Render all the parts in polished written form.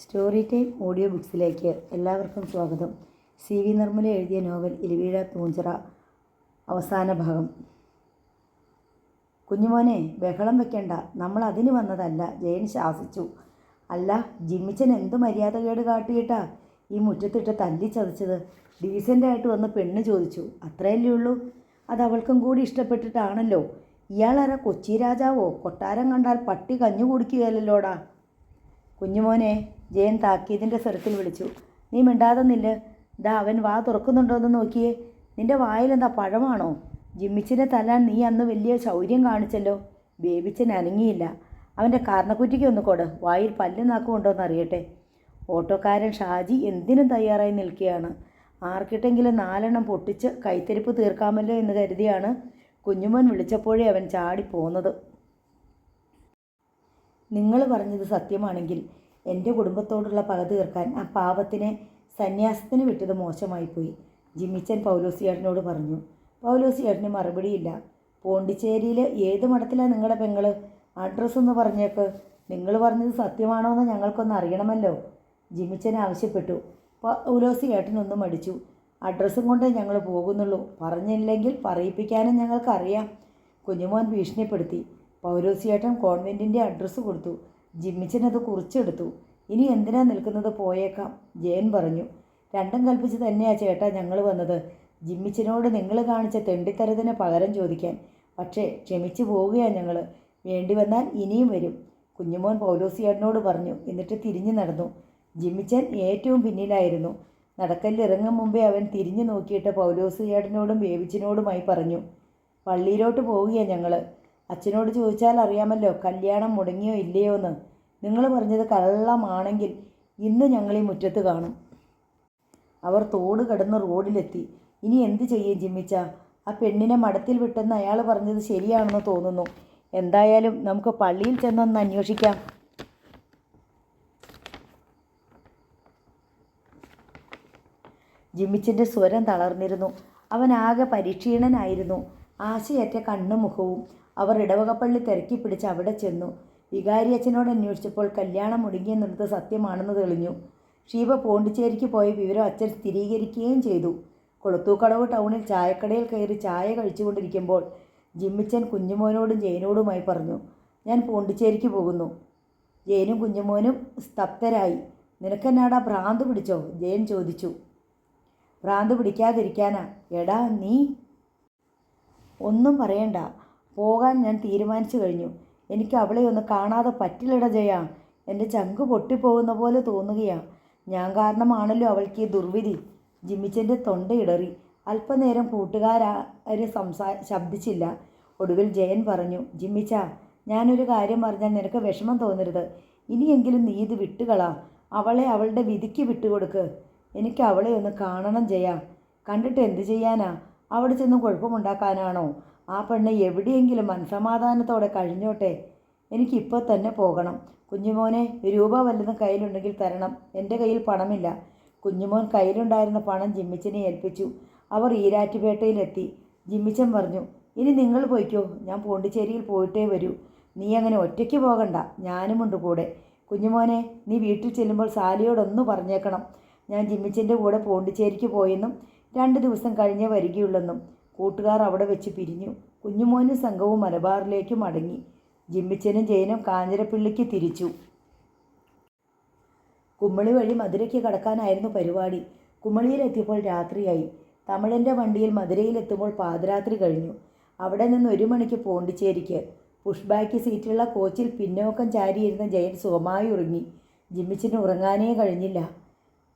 Story time audio ബുക്സിലേക്ക് എല്ലാവർക്കും സ്വാഗതം. CV Nirmala എഴുതിയ നോവൽ ഇലവീഴ പൂഞ്ചിറ അവസാന ഭാഗം. കുഞ്ഞുമോനെ, ബഹളം വെക്കണ്ട, നമ്മൾ അതിന് വന്നതല്ല, ജയൻ ശാസിച്ചു. അല്ല, ജിമ്മിച്ചൻ എന്ത് മര്യാദകേട് കാട്ടിയിട്ടാ ഈ മുറ്റത്തിട്ട് തല്ലി ചതച്ചത്? ഡീസൻ്റായിട്ട് വന്ന് പെണ്ണ് ചോദിച്ചു, അത്രയല്ലേ ഉള്ളൂ. അത് അവൾക്കും കൂടി ഇഷ്ടപ്പെട്ടിട്ടാണല്ലോ. ഇയാളാരാ, കൊച്ചി രാജാവോ? കൊട്ടാരം കണ്ടാൽ പട്ടി കഞ്ഞു കുടിക്കുകയല്ലോടാ. കുഞ്ഞുമോനെ, ജയൻ താക്കീതിൻ്റെ സ്വരത്തിൽ വിളിച്ചു. നീ മിണ്ടാതെ നില്ല്. ദാ അവൻ വാ തുറക്കുന്നുണ്ടോയെന്ന് നോക്കിയേ. നിൻ്റെ വായിലെന്താ, പഴമാണോ? ജിമ്മിച്ചിനെ തല്ലാൻ നീ അന്ന് വലിയ ശൗര്യം കാണിച്ചല്ലോ. ബേബിച്ചൻ അനങ്ങിയില്ല. അവൻ്റെ കാരണക്കുറ്റിക്ക് ഒന്ന് കൊട്, വായിൽ പല്ല് നാക്കുമുണ്ടോയെന്ന് അറിയട്ടെ. ഓട്ടോക്കാരൻ ഷാജി എന്തിനും തയ്യാറായി നിൽക്കുകയാണ്. ആർക്കിട്ടെങ്കിലും 4 പൊട്ടിച്ച് കൈത്തരിപ്പ് തീർക്കാമല്ലോ എന്ന് കരുതിയാണ് കുഞ്ഞുമോൻ വിളിച്ചപ്പോഴേ അവൻ ചാടിപ്പോന്നത്. നിങ്ങൾ പറഞ്ഞത് സത്യമാണെങ്കിൽ എൻ്റെ കുടുംബത്തോടുള്ള പക തീർക്കാൻ ആ പാവത്തിനെ സന്യാസത്തിന് വിട്ടത് മോശമായിപ്പോയി, ജിമ്മിച്ചൻ പൗലോസിയേട്ടനോട് പറഞ്ഞു. പൗലോസിയേട്ടന് മറുപടിയില്ല. പോണ്ടിച്ചേരിയിൽ ഏത് മഠത്തിലാണ് നിങ്ങളുടെ പെങ്ങൾ? അഡ്രസ്സൊന്ന് പറഞ്ഞേക്ക്. നിങ്ങൾ പറഞ്ഞത് സത്യമാണോ എന്ന് ഞങ്ങൾക്കൊന്ന് അറിയണമല്ലോ, ജിമ്മിച്ചൻ ആവശ്യപ്പെട്ടു. പൗലോസിയേട്ടനൊന്നും മടിച്ചു. അഡ്രസ്സും കൊണ്ടേ ഞങ്ങൾ പോകുന്നുള്ളൂ, പറഞ്ഞില്ലെങ്കിൽ പറയിപ്പിക്കാനും ഞങ്ങൾക്കറിയാം, കുഞ്ഞുമോൻ ഭീഷണിപ്പെടുത്തി. പൗലോസിയേട്ടൻ കോൺവെൻറ്റിൻ്റെ അഡ്രസ്സ് കൊടുത്തു. ജിമ്മിച്ചനത് കുറിച്ചെടുത്തു. ഇനി എന്തിനാ നിൽക്കുന്നത്, പോയേക്കാം, ജയൻ പറഞ്ഞു. രണ്ടും കൽപ്പിച്ച് തന്നെയാ ചേട്ടാ ഞങ്ങൾ വന്നത്, ജിമ്മിച്ചനോട് നിങ്ങൾ കാണിച്ച തെണ്ടിത്തരത്തിന് പകരം ചോദിക്കാൻ. പക്ഷേ ക്ഷമിച്ചു പോവുകയാണ് ഞങ്ങൾ, വേണ്ടി വന്നാൽ ഇനിയും വരും, കുഞ്ഞുമോൻ പൗലോസിയേട്ടനോട് പറഞ്ഞു. എന്നിട്ട് തിരിഞ്ഞു നടന്നു. ജിമ്മിച്ചൻ ഏറ്റവും പിന്നിലായിരുന്നു. നടക്കല്ലിറങ്ങും മുമ്പേ അവൻ തിരിഞ്ഞു നോക്കിയിട്ട് പൗലോസിയേട്ടനോടും ബേബിച്ചിനോടുമായി പറഞ്ഞു, പള്ളിയിലോട്ട് പോവുകയാണ് ഞങ്ങൾ. അച്ഛനോട് ചോദിച്ചാൽ അറിയാമല്ലോ കല്യാണം മുടങ്ങിയോ ഇല്ലയോ എന്ന്. നിങ്ങൾ പറഞ്ഞത് കള്ളമാണെങ്കിൽ ഇന്ന് ഞങ്ങൾ ഈ മുറ്റത്ത് കാണും. അവർ തോട് കടന്ന് റോഡിലെത്തി. ഇനി എന്ത് ചെയ്യും ജിമ്മിച്ച? ആ പെണ്ണിനെ മഠത്തിൽ വിട്ടെന്ന് അയാൾ പറഞ്ഞത് ശരിയാണെന്ന് തോന്നുന്നു. എന്തായാലും നമുക്ക് പള്ളിയിൽ ചെന്നൊന്ന് അന്വേഷിക്കാം. ജിമ്മിച്ചിൻ്റെ സ്വരം തളർന്നിരുന്നു. അവനാകെ പരിക്ഷീണനായിരുന്നു. ആശയറ്റ കണ്ണും മുഖവും. അവർ ഇടവകപ്പള്ളി തിരക്കി പിടിച്ച് അവിടെ ചെന്നു. വികാരി അച്ഛനോട് അന്വേഷിച്ചപ്പോൾ കല്യാണം മുടങ്ങിയെന്നുള്ളത് സത്യമാണെന്ന് തെളിഞ്ഞു. ഷീബ പോണ്ടിച്ചേരിക്ക് പോയ വിവരം അച്ഛൻ സ്ഥിരീകരിക്കുകയും ചെയ്തു. കൊളുത്തൂക്കടവ് ടൗണിൽ ചായക്കടയിൽ കയറി ചായ കഴിച്ചുകൊണ്ടിരിക്കുമ്പോൾ ജിമ്മിച്ചൻ കുഞ്ഞുമോനോടും ജയനോടുമായി പറഞ്ഞു, ഞാൻ പോണ്ടിച്ചേരിക്ക് പോകുന്നു. ജയനും കുഞ്ഞുമോനും സ്തബ്ധരായി. നിനക്കെന്നാടാ, ഭ്രാന്ത് പിടിച്ചോ? ജയൻ ചോദിച്ചു. ഭ്രാന്ത് പിടിക്കാതിരിക്കാനാ? എടാ നീ ഒന്നും പറയണ്ട, പോകാൻ ഞാൻ തീരുമാനിച്ചു കഴിഞ്ഞു. എനിക്ക് അവളെ ഒന്ന് കാണാതെ പറ്റില്ലട ജയ. എൻ്റെ ചങ്ക് പൊട്ടിപ്പോകുന്ന പോലെ തോന്നുകയാ. ഞാൻ കാരണമാണല്ലോ അവൾക്ക് ഈ ദുർവിധി. ജിമ്മിച്ചൻ്റെ തൊണ്ടയിടറി. അല്പനേരം കൂട്ടുകാരും ശബ്ദിച്ചില്ല. ഒടുവിൽ ജയൻ പറഞ്ഞു, ജിമ്മിച്ച, ഞാനൊരു കാര്യം പറഞ്ഞാൽ നിനക്ക് വിഷമം തോന്നരുത്. ഇനിയെങ്കിലും നീ ഇത് വിട്ടുകളാ. അവളെ അവളുടെ വിധിക്ക് വിട്ടുകൊടുക്ക്. എനിക്ക് അവളെ ഒന്ന് കാണണം ജയ. കണ്ടിട്ട് എന്ത് ചെയ്യാനാ? അവിടെ ചെന്ന് കുഴപ്പമുണ്ടാക്കാനാണോ? ആ പെണ്ണ് എവിടെയെങ്കിലും മനസമാധാനത്തോടെ കഴിഞ്ഞോട്ടെ. എനിക്കിപ്പോൾ തന്നെ പോകണം. കുഞ്ഞുമോനെ, രൂപ വല്ലതും കയ്യിലുണ്ടെങ്കിൽ തരണം. എൻ്റെ കയ്യിൽ പണമില്ല. കുഞ്ഞുമോൻ കയ്യിലുണ്ടായിരുന്ന പണം ജിമ്മിച്ചനെ ഏൽപ്പിച്ചു. അവർ ഈരാറ്റുപേട്ടയിലെത്തി. ജിമ്മിച്ചൻ പറഞ്ഞു, ഇനി നിങ്ങൾ പോയിക്കോ, ഞാൻ പോണ്ടിച്ചേരിയിൽ പോയിട്ടേ വരൂ. നീ അങ്ങനെ ഒറ്റയ്ക്ക് പോകണ്ട, ഞാനുമുണ്ട് കൂടെ. കുഞ്ഞുമോനെ, നീ വീട്ടിൽ ചെല്ലുമ്പോൾ സാലിയോടൊന്ന് പറഞ്ഞേക്കണം, ഞാൻ ജിമ്മിച്ചൻ്റെ കൂടെ പോണ്ടിച്ചേരിക്ക് പോയെന്നും 2 ദിവസം കഴിഞ്ഞേ വരികയുള്ളെന്നും. കൂട്ടുകാർ അവിടെ വെച്ച് പിരിഞ്ഞു. കുഞ്ഞുമോനും സംഘവും മലബാറിലേക്ക് മടങ്ങി. ജിമ്മിച്ചനും ജയനും കാഞ്ഞിരപ്പള്ളിക്ക് തിരിച്ചു. കുമ്മളി വഴി മധുരയ്ക്ക് കടക്കാനായിരുന്നു പരിപാടി. കുമ്മളിയിലെത്തിയപ്പോൾ രാത്രിയായി. തമിഴൻ്റെ വണ്ടിയിൽ മധുരയിലെത്തുമ്പോൾ പാതിരാത്രി കഴിഞ്ഞു. അവിടെ നിന്ന് 1 മണിക്ക് പോണ്ടിച്ചേരിക്ക്. പുഷ് ബാക്ക് സീറ്റുള്ള കോച്ചിൽ പിന്നോക്കം ചാരിയിരുന്ന ജയൻ സുഖമായി ഉറങ്ങി. ജിമ്മിച്ചിന് ഉറങ്ങാനേ കഴിഞ്ഞില്ല.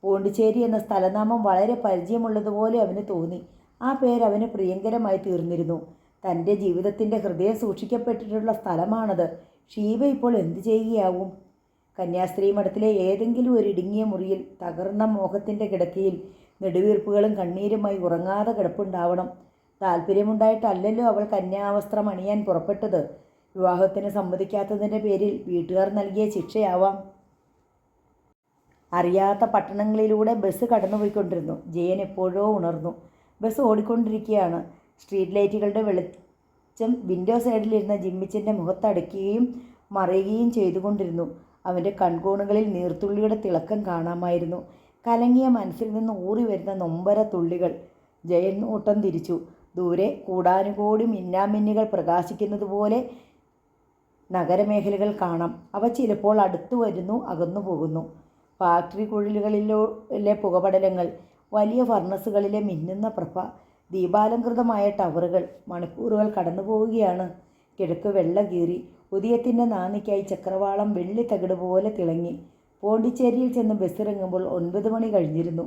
പോണ്ടിച്ചേരി എന്ന സ്ഥലനാമം വളരെ പരിചയമുള്ളതുപോലെ അവന് തോന്നി. ആ പേരവന് പ്രിയങ്കരമായി തീർന്നിരുന്നു. തൻ്റെ ജീവിതത്തിൻ്റെ ഹൃദയം സൂക്ഷിക്കപ്പെട്ടിട്ടുള്ള സ്ഥലമാണത്. ഷീബ ഇപ്പോൾ എന്തു ചെയ്യുകയാവും? കന്യാസ്ത്രീ മഠത്തിലെ ഏതെങ്കിലും ഒരു ഇടുങ്ങിയ മുറിയിൽ തകർന്ന മോഹത്തിൻ്റെ കിടക്കയിൽ നെടുവീർപ്പുകളും കണ്ണീരുമായി ഉറങ്ങാതെ കിടപ്പുണ്ടാവണം. താല്പര്യമുണ്ടായിട്ടല്ലല്ലോ അവൾ കന്യാവസ്ത്രം അണിയാൻ പുറപ്പെട്ടത്. വിവാഹത്തിന് സമ്മതിക്കാത്തതിൻ്റെ പേരിൽ വീട്ടുകാർ നൽകിയ ശിക്ഷയാവാം. അറിയാത്ത പട്ടണങ്ങളിലൂടെ ബസ് കടന്നുപോയിക്കൊണ്ടിരുന്നു. ജയൻ എപ്പോഴോ ഉണർന്നു. ബസ് ഓടിക്കൊണ്ടിരിക്കുകയാണ്. സ്ട്രീറ്റ് ലൈറ്റുകളുടെ വെളിച്ചം വിൻഡോ സൈഡിലിരുന്ന ജിമ്മിച്ചൻ്റെ മുഖത്തടയ്ക്കുകയും മറയുകയും ചെയ്തുകൊണ്ടിരുന്നു. അവൻ്റെ കൺകോണുകളിൽ നീർത്തുള്ളിയുടെ തിളക്കം കാണാമായിരുന്നു. കലങ്ങിയ മനസ്സിൽ നിന്ന് ഊറി വരുന്ന നൊമ്പര തുള്ളികൾ. ജയൻ ഓട്ടം തിരിച്ചു. ദൂരെ കൂടാനുകോടി മിന്നാമിന്നുകൾ പ്രകാശിക്കുന്നത് പോലെ നഗരമേഖലകൾ കാണാം. അവ ചിലപ്പോൾ അടുത്തു വരുന്നു, അകന്നു പോകുന്നു. ഫാക്ടറി കുഴലുകളിലെ പുകപടലങ്ങൾ, വലിയ ഫർണസുകളിലെ മിന്നുന്ന പ്രഭ, ദീപാലംകൃതമായ ടവറുകൾ. മണിക്കൂറുകൾ കടന്നു പോവുകയാണ്. കിഴക്ക് വെള്ള കീറി. ഉദയത്തിൻ്റെ നാന്നിക്കായി ചക്രവാളം വെള്ളിത്തകിട് പോലെ തിളങ്ങി. പോണ്ടിച്ചേരിയിൽ ചെന്ന് ബസ്സിറങ്ങുമ്പോൾ 9 മണി കഴിഞ്ഞിരുന്നു.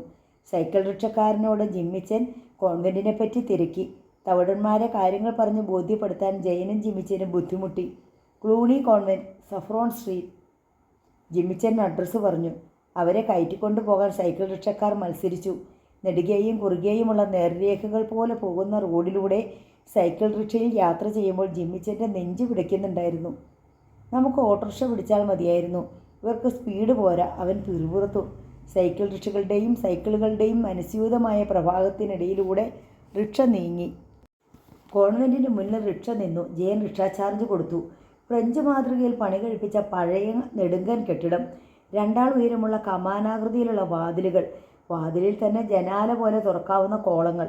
സൈക്കിൾ റിക്ഷക്കാരനോട് ജിമ്മിച്ചൻ കോൺവെൻറ്റിനെപ്പറ്റി തിരക്കി. തവിടന്മാരെ കാര്യങ്ങൾ പറഞ്ഞ് ബോധ്യപ്പെടുത്താൻ ജയനും ജിമ്മിച്ചനും ബുദ്ധിമുട്ടി. Cluny convent, saffron street. Jimmichan address പറഞ്ഞു. അവരെ കയറ്റിക്കൊണ്ടു പോകാൻ സൈക്കിൾ റിക്ഷക്കാർ മത്സരിച്ചു. നെടുകയും കുറുകയുമുള്ള നേർരേഖകൾ പോലെ പോകുന്ന റോഡിലൂടെ സൈക്കിൾ റിക്ഷയിൽ യാത്ര ചെയ്യുമ്പോൾ ജിമ്മിച്ചൻ്റെ നെഞ്ചു പിടിക്കുന്നുണ്ടായിരുന്നു. നമുക്ക് ഓട്ടോറിക്ഷ പിടിച്ചാൽ മതിയായിരുന്നു, ഇവർക്ക് സ്പീഡ് പോരാ, അവൻ പിറുപിറുത്തു. സൈക്കിൾ റിക്ഷകളുടെയും സൈക്കിളുകളുടെയും അനുസ്യൂതമായ പ്രവാഹത്തിനിടയിലൂടെ റിക്ഷ നീങ്ങി. കോൺവെൻറ്റിന് മുന്നിൽ റിക്ഷ നിന്നു. ജയൻ റിക്ഷ ചാർജ് കൊടുത്തു. ഫ്രഞ്ച് മാതൃകയിൽ പണി കഴിപ്പിച്ച പഴയ നെടുങ്കൻ കെട്ടിടം. 2 ആൾ ഉയരമുള്ള കമാനാകൃതിയിലുള്ള വാതിലുകൾ. വാതിലിൽ തന്നെ ജനാല പോലെ തുറക്കാവുന്ന കോളങ്ങൾ.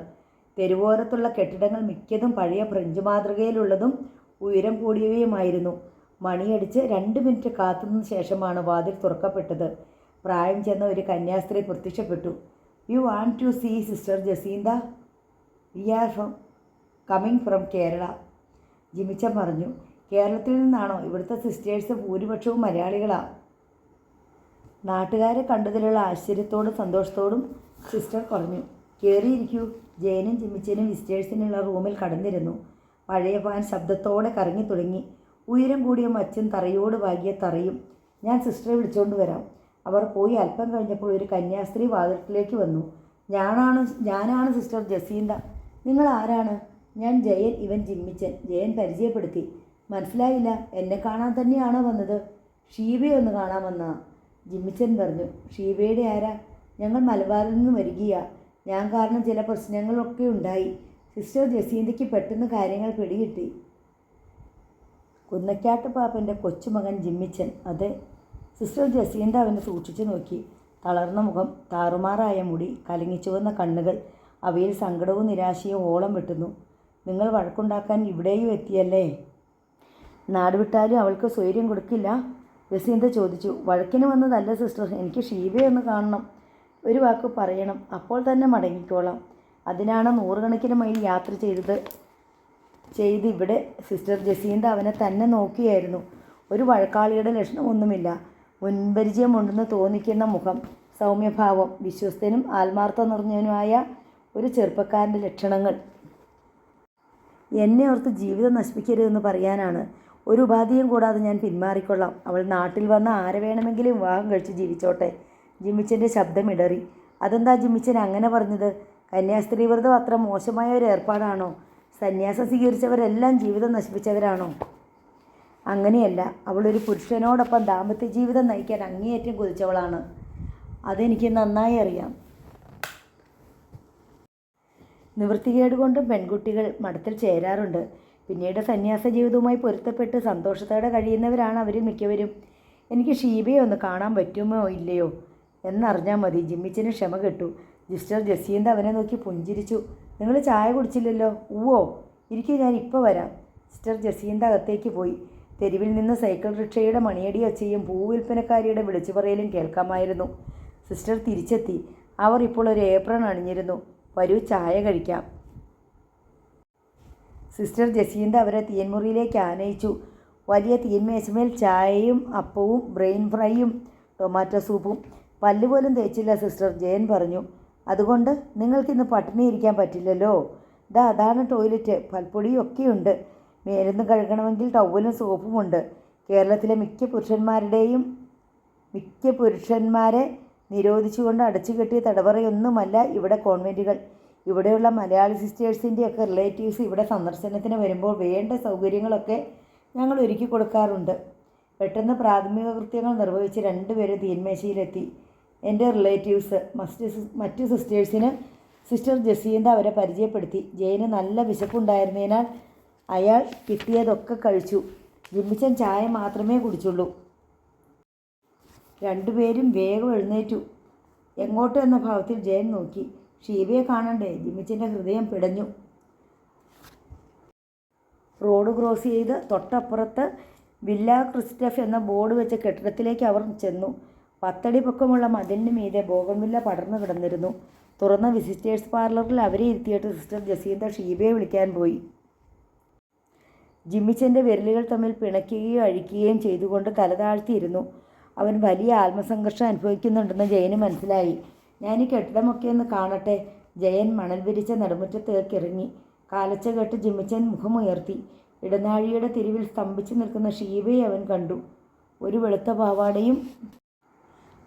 തെരുവോരത്തുള്ള കെട്ടിടങ്ങൾ മിക്കതും പഴയ ഫ്രഞ്ച് മാതൃകയിലുള്ളതും ഉയരം കൂടിയവയുമായിരുന്നു. മണിയടിച്ച് 2 മിനിറ്റ് കാത്തുനിന്ന ശേഷമാണ് വാതിൽ തുറക്കപ്പെട്ടത്. പ്രായം ചെന്ന ഒരു കന്യാസ്ത്രീ പ്രത്യക്ഷപ്പെട്ടു. You want to see sister Jacintha? We are coming from Kerala. Jimichan പറഞ്ഞു. കേരളത്തിൽ നിന്നാണോ? ഇവിടുത്തെ സിസ്റ്റേഴ്സ് ഭൂരിപക്ഷവും മലയാളികളാണ്. നാട്ടുകാരെ കണ്ടതിലുള്ള ആശ്ചര്യത്തോടും സന്തോഷത്തോടും സിസ്റ്റർ പറഞ്ഞു. കയറിയിരിക്കൂ. ജയനും ജിമ്മിച്ചനും വിസിറ്റേഴ്സിനുള്ള റൂമിൽ കടന്നിരുന്നു. പഴയ ഫാൻ ശബ്ദത്തോടെ കറങ്ങി തുടങ്ങി. ഉയരം കൂടിയ മച്ചും തറയോട് വാകിയ തറയും. ഞാൻ സിസ്റ്ററെ വിളിച്ചുകൊണ്ട് വരാം. അവർ പോയി അല്പം കഴിഞ്ഞപ്പോൾ ഒരു കന്യാസ്ത്രീ വാതിൽക്കിലേക്ക് വന്നു. ഞാനാണ് സിസ്റ്റർ ജസീന്ത. നിങ്ങൾ ആരാണ്? ഞാൻ ജയൻ, ഇവൻ ജിമ്മിച്ചൻ. ജയൻ പരിചയപ്പെടുത്തി. മനസ്സിലായില്ല. എന്നെ കാണാൻ തന്നെയാണോ വന്നത്? ഷീബയെ ഒന്ന് കാണാൻ വന്നാ? ജിമ്മിച്ചൻ പറഞ്ഞു. ഷീബയുടെ ആരാ? ഞങ്ങൾ മലബാറിൽ നിന്ന് വരികയാ. ഞാൻ കാരണം ചില പ്രശ്നങ്ങളൊക്കെ ഉണ്ടായി. സിസ്റ്റർ ജസീന്തയ്ക്ക് പെട്ടെന്ന് കാര്യങ്ങൾ പിടികിട്ടി. കുന്നക്കാട്ട് പാപ്പൻ്റെ കൊച്ചുമകൻ ജിമ്മിച്ചൻ. അതെ. സിസ്റ്റർ ജസീന്ത അവനെ സൂക്ഷിച്ചു നോക്കി. തളർന്ന മുഖം, താറുമാറായ മുടി, കലങ്ങിച്ചുവന്ന കണ്ണുകൾ. അവയിൽ സങ്കടവും നിരാശയും ഓളം വെട്ടുന്നു. നിങ്ങൾ വഴക്കുണ്ടാക്കാൻ ഇവിടെയും എത്തിയല്ലേ? നാടുവിട്ടാലും അവൾക്ക് സ്വൈര്യം കൊടുക്കില്ല? ജസീന്ത ചോദിച്ചു. വഴക്കിന് വന്നതല്ല സിസ്റ്റർ, എനിക്ക് ഷീബയെ ഒന്ന് കാണണം. ഒരു വാക്ക് പറയണം, അപ്പോൾ തന്നെ മടങ്ങിക്കോളാം. അതിനാണ് 100 കണക്കിന് മൈൽ യാത്ര ചെയ്ത് ഇവിടെ. സിസ്റ്റർ ജസീന്ത അവനെ തന്നെ നോക്കിയായിരുന്നു. ഒരു വഴക്കാളിയുടെ ലക്ഷണമൊന്നുമില്ല. മുൻപരിചയമുണ്ടെന്ന് തോന്നിക്കുന്ന മുഖം, സൗമ്യഭാവം, വിശ്വസ്തനും ആത്മാർത്ഥ നിറഞ്ഞവനുമായ ഒരു ചെറുപ്പക്കാരൻ്റെ ലക്ഷണങ്ങൾ. എന്നെ ഓർത്ത് ജീവിതം നശിപ്പിക്കരുതെന്ന് പറയാനാണ്. ഒരു ഉപാധിയും കൂടാതെ ഞാൻ പിന്മാറിക്കൊള്ളാം. അവൾ നാട്ടിൽ വന്ന ആരെ വേണമെങ്കിലും വിവാഹം കഴിച്ച് ജീവിച്ചോട്ടെ. ജിമ്മിച്ചൻ്റെ ശബ്ദമിടറി. അതെന്താ ജിമ്മിച്ചൻ അങ്ങനെ പറഞ്ഞത്? കന്യാസ്ത്രീ വ്രതം അത്ര മോശമായ ഒരു ഏർപ്പാടാണോ? സന്യാസം സ്വീകരിച്ചവരെല്ലാം ജീവിതം നശിപ്പിച്ചവരാണോ? അങ്ങനെയല്ല. അവളൊരു പുരുഷനോടൊപ്പം ദാമ്പത്യ ജീവിതം നയിക്കാൻ അങ്ങേയറ്റം കൊതിച്ചവളാണ്. അതെനിക്ക് നന്നായി അറിയാം. നിവൃത്തികേട് കൊണ്ടും പെൺകുട്ടികൾ മഠത്തിൽ ചേരാറുണ്ട്. പിന്നീട് സന്യാസ ജീവിതവുമായി പൊരുത്തപ്പെട്ട് സന്തോഷത്തോടെ കഴിയുന്നവരാണ് അവരിൽ മിക്കവരും. എനിക്ക് ഷീബയെ ഒന്ന് കാണാൻ പറ്റുമോ ഇല്ലയോ എന്നറിഞ്ഞാൽ മതി. ജിമ്മിച്ചന് ക്ഷമ കെട്ടു. സിസ്റ്റർ ജസീന്ത അവനെ നോക്കി പുഞ്ചിരിച്ചു. നിങ്ങൾ ചായ കുടിച്ചില്ലല്ലോ? ഊവോ, ഇരിക്കും, ഞാൻ ഇപ്പോൾ വരാം. സിസ്റ്റർ ജസീന്ത അകത്തേക്ക് പോയി. തെരുവിൽ നിന്ന് സൈക്കിൾ റിക്ഷയുടെ മണിയടി ഒച്ചയും പൂവിൽപ്പനക്കാരിയുടെ വിളിച്ചു പറയലും കേൾക്കാമായിരുന്നു. സിസ്റ്റർ തിരിച്ചെത്തി. അവർ ഇപ്പോൾ ഒരു ഏപ്രൺ അണിഞ്ഞിരുന്നു. വരൂ, ചായ കഴിക്കാം. സിസ്റ്റർ ജസീന്ത അവരെ തീൻമുറിയിലേക്ക് ആനയിച്ചു. വലിയ തീൻമേശമേൽ ചായയും അപ്പവും ബ്രെയിൻ ഫ്രൈയും ടൊമാറ്റോ സൂപ്പും. പല്ലുപോലും തേച്ചില്ല സിസ്റ്റർ, ജയൻ പറഞ്ഞു. അതുകൊണ്ട് നിങ്ങൾക്കിന്ന് പട്ടിണി ഇരിക്കാൻ പറ്റില്ലല്ലോ. അതാണ് ടോയ്ലറ്റ്, പൽപ്പൊടിയും ഒക്കെയുണ്ട്. മേലൊന്ന് കഴുകണമെങ്കിൽ ടവലും സോപ്പുമുണ്ട്. കേരളത്തിലെ മിക്ക പുരുഷന്മാരെ നിരോധിച്ചുകൊണ്ട് അടച്ചുകെട്ടിയ തടവറയൊന്നുമല്ല ഇവിടെ കോൺവെൻറ്റുകൾ. ഇവിടെയുള്ള മലയാളി സിസ്റ്റേഴ്സിൻ്റെയൊക്കെ റിലേറ്റീവ്സ് ഇവിടെ സന്ദർശനത്തിന് വരുമ്പോൾ വേണ്ട സൗകര്യങ്ങളൊക്കെ ഞങ്ങൾ ഒരുക്കി കൊടുക്കാറുണ്ട്. പെട്ടെന്ന് പ്രാഥമിക കൃത്യങ്ങൾ നിർവഹിച്ച് 2 പേരും തീന്മേശയിലെത്തി. എൻ്റെ റിലേറ്റീവ്സ്. മറ്റു സിസ്റ്റേഴ്സിന് സിസ്റ്റർ ജസീന്ത അവരെ പരിചയപ്പെടുത്തി. ജയന് നല്ല വിശപ്പുണ്ടായിരുന്നതിനാൽ അയാൾ കിട്ടിയതൊക്കെ കഴിച്ചു. ജിമ്മിച്ചൻ ചായ മാത്രമേ കുടിച്ചുള്ളൂ. രണ്ടുപേരും വേഗം എഴുന്നേറ്റു. എങ്ങോട്ട് എന്ന ഭാവത്തിൽ ജയൻ നോക്കി. ഷീബയെ കാണണ്ടേ? ജിമ്മിച്ചൻ്റെ ഹൃദയം പിടഞ്ഞു. റോഡ് ക്രോസ് ചെയ്ത് തൊട്ടപ്പുറത്ത് വില്ല ക്രിസ്റ്റഫ് എന്ന ബോർഡ് വെച്ച കെട്ടിടത്തിലേക്ക് അവർ ചെന്നു. 10 അടി പൊക്കമുള്ള മതിലിന് മീതെ ബോഗൺവില്ല പടർന്നു കിടന്നിരുന്നു. തുറന്ന വിസിറ്റേഴ്സ് പാർലറിൽ അവരെ ഇരുത്തിയിട്ട് സിസ്റ്റർ ജസീന്ത ഷീബയെ വിളിക്കാൻ പോയി. ജിമ്മിച്ചൻ്റെ വിരലുകൾ തമ്മിൽ പിണയ്ക്കുകയും അഴിക്കുകയും ചെയ്തുകൊണ്ട് തലതാഴ്ത്തിയിരുന്നു. അവൻ വലിയ ആത്മസംഘർഷം അനുഭവിക്കുന്നുണ്ടെന്ന് ജയന് മനസ്സിലായി. ഞാൻ ഈ കെട്ടിടമൊക്കെ ഒന്ന് കാണട്ടെ. ജയൻ മണൽ വിരിച്ച നടുമുറ്റത്തേക്കിറങ്ങി. കാലച്ച കേട്ട് ജിമ്മിച്ചൻ മുഖമുയർത്തി. ഇടനാഴിയുടെ തിരിവിൽ സ്തംഭിച്ചു നിൽക്കുന്ന ഷീബയെ അവൻ കണ്ടു. ഒരു വെളുത്ത പാവാടയും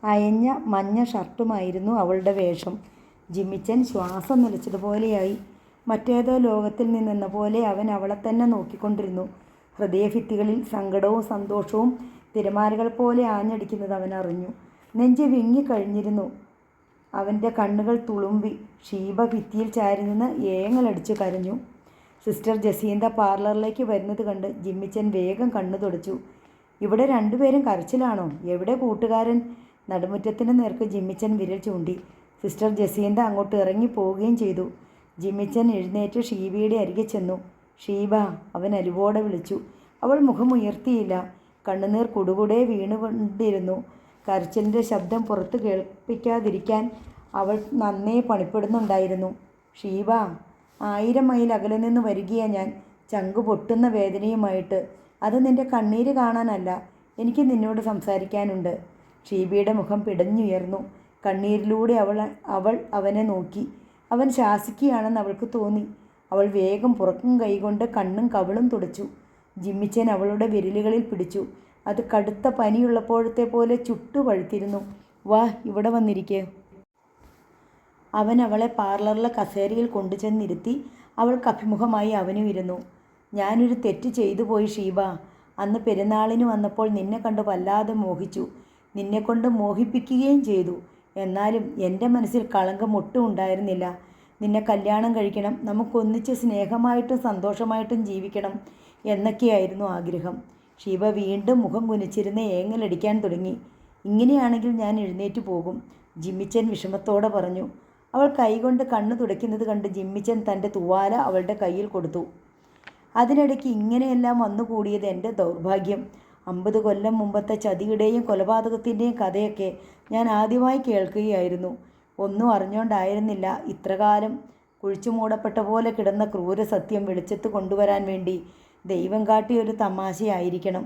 അയഞ്ഞ മഞ്ഞ ഷർട്ടുമായിരുന്നു അവളുടെ വേഷം. ജിമ്മിച്ചൻ ശ്വാസം നിലച്ചതുപോലെയായി. മറ്റേതോ ലോകത്തിൽ നിന്നെന്ന പോലെ അവൻ അവളെ തന്നെ നോക്കിക്കൊണ്ടിരുന്നു. ഹൃദയഭിത്തികളിൽ സങ്കടവും സന്തോഷവും തിരമാലകൾ പോലെ ആഞ്ഞടിക്കുന്നത് അവൻ അറിഞ്ഞു. നെഞ്ച് വിങ്ങിക്കഴിഞ്ഞിരുന്നു. അവൻ്റെ കണ്ണുകൾ തുളുമ്പി. ഷീബ ഭിത്തിയിൽ ചാരി നിന്ന് ഏങ്ങലടിച്ചു കരഞ്ഞു. സിസ്റ്റർ ജസീന്ത പാർലറിലേക്ക് വരുന്നത് കണ്ട് ജിമ്മിച്ചൻ വേഗം കണ്ണു തുടച്ചു. ഇവിടെ രണ്ടുപേരും കരച്ചിലാണോ? എവിടെ കൂട്ടുകാരൻ? നടുമുറ്റത്തിന് നേർക്ക് ജിമ്മിച്ചൻ വിരൽ ചൂണ്ടി. സിസ്റ്റർ ജസീന്ത അങ്ങോട്ട് ഇറങ്ങി പോവുകയും ചെയ്തു. ജിമ്മിച്ചൻ എഴുന്നേറ്റ് ഷീബയുടെ അരികെ ചെന്നു. ഷീബ, അവൻ അലിവോടെ വിളിച്ചു. അവൾ മുഖമുയർത്തിയില്ല. കണ്ണുനീർ കുടുകുടെ വീണുകൊണ്ടിരുന്നു. കരച്ചിലിൻ്റെ ശബ്ദം പുറത്ത് കേൾപ്പിക്കാതിരിക്കാൻ അവൾ നന്നേ പണിപ്പെടുന്നുണ്ടായിരുന്നു. ഷീബ, 1000 മൈൽ അകലെ നിന്ന് വരികയാണ് ഞാൻ, ചങ്കു പൊട്ടുന്ന വേദനയുമായിട്ട്. അത് നിൻ്റെ കണ്ണീര് കാണാനല്ല, എനിക്ക് നിന്നോട് സംസാരിക്കാനുണ്ട്. ഷീബയുടെ മുഖം പിടഞ്ഞുയർന്നു. കണ്ണീരിലൂടെ അവൾ അവനെ നോക്കി. അവൻ ശാസിക്കുകയാണെന്ന് അവൾക്ക് തോന്നി. അവൾ വേഗം പുറക്കും കൈകൊണ്ട് കണ്ണും കവിളും തുടച്ചു. ജിമ്മിച്ചൻ അവളുടെ വിരലുകളിൽ പിടിച്ചു. അത് കടുത്ത പനിയുള്ളപ്പോഴത്തെ പോലെ ചുട്ടുപഴുത്തിരുന്നു. വാ, ഇവിടെ വന്നിരിക്കുക. അവൻ അവളെ പാർലറിലെ കസേരയിൽ കൊണ്ടുചെന്നിരുത്തി. അവൾക്ക് അഭിമുഖമായി അവനും ഇരുന്നു. ഞാനൊരു തെറ്റ് ചെയ്തു പോയി ഷീബ. അന്ന് പെരുന്നാളിന് വന്നപ്പോൾ നിന്നെ കണ്ട് വല്ലാതെ മോഹിച്ചു. നിന്നെക്കൊണ്ട് മോഹിപ്പിക്കുകയും ചെയ്തു. എന്നാലും എൻ്റെ മനസ്സിൽ കളങ്കം ഒട്ടും ഉണ്ടായിരുന്നില്ല. നിന്നെ കല്യാണം കഴിക്കണം, നമുക്കൊന്നിച്ച് സ്നേഹമായിട്ടും സന്തോഷമായിട്ടും ജീവിക്കണം എന്നൊക്കെയായിരുന്നു ആഗ്രഹം. ഷീബ വീണ്ടും മുഖം കുനിച്ചിരുന്ന് ഏങ്ങലടിക്കാൻ തുടങ്ങി. ഇങ്ങനെയാണെങ്കിൽ ഞാൻ എഴുന്നേറ്റ് പോകും, ജിമ്മിച്ചൻ വിഷമത്തോടെ പറഞ്ഞു. അവൾ കൈകൊണ്ട് കണ്ണ് തുടയ്ക്കുന്നത് കണ്ട് ജിമ്മിച്ചൻ തൻ്റെ തുവാല അവളുടെ കയ്യിൽ കൊടുത്തു. അതിനിടയ്ക്ക് ഇങ്ങനെയെല്ലാം വന്നുകൂടിയത് എൻ്റെ ദൗർഭാഗ്യം. 50 കൊല്ലം മുമ്പത്തെ ചതിയുടെയും കൊലപാതകത്തിൻ്റെയും കഥയൊക്കെ ഞാൻ ആദ്യമായി കേൾക്കുകയായിരുന്നു. ഒന്നും അറിഞ്ഞുകൊണ്ടായിരുന്നില്ല ഇത്രകാലം കുഴിച്ചു മൂടപ്പെട്ട പോലെ കിടന്ന ക്രൂരസത്യം വെളിച്ചത്ത് കൊണ്ടുവരാൻ വേണ്ടി ദൈവം കാട്ടിയൊരു തമാശയായിരിക്കണം.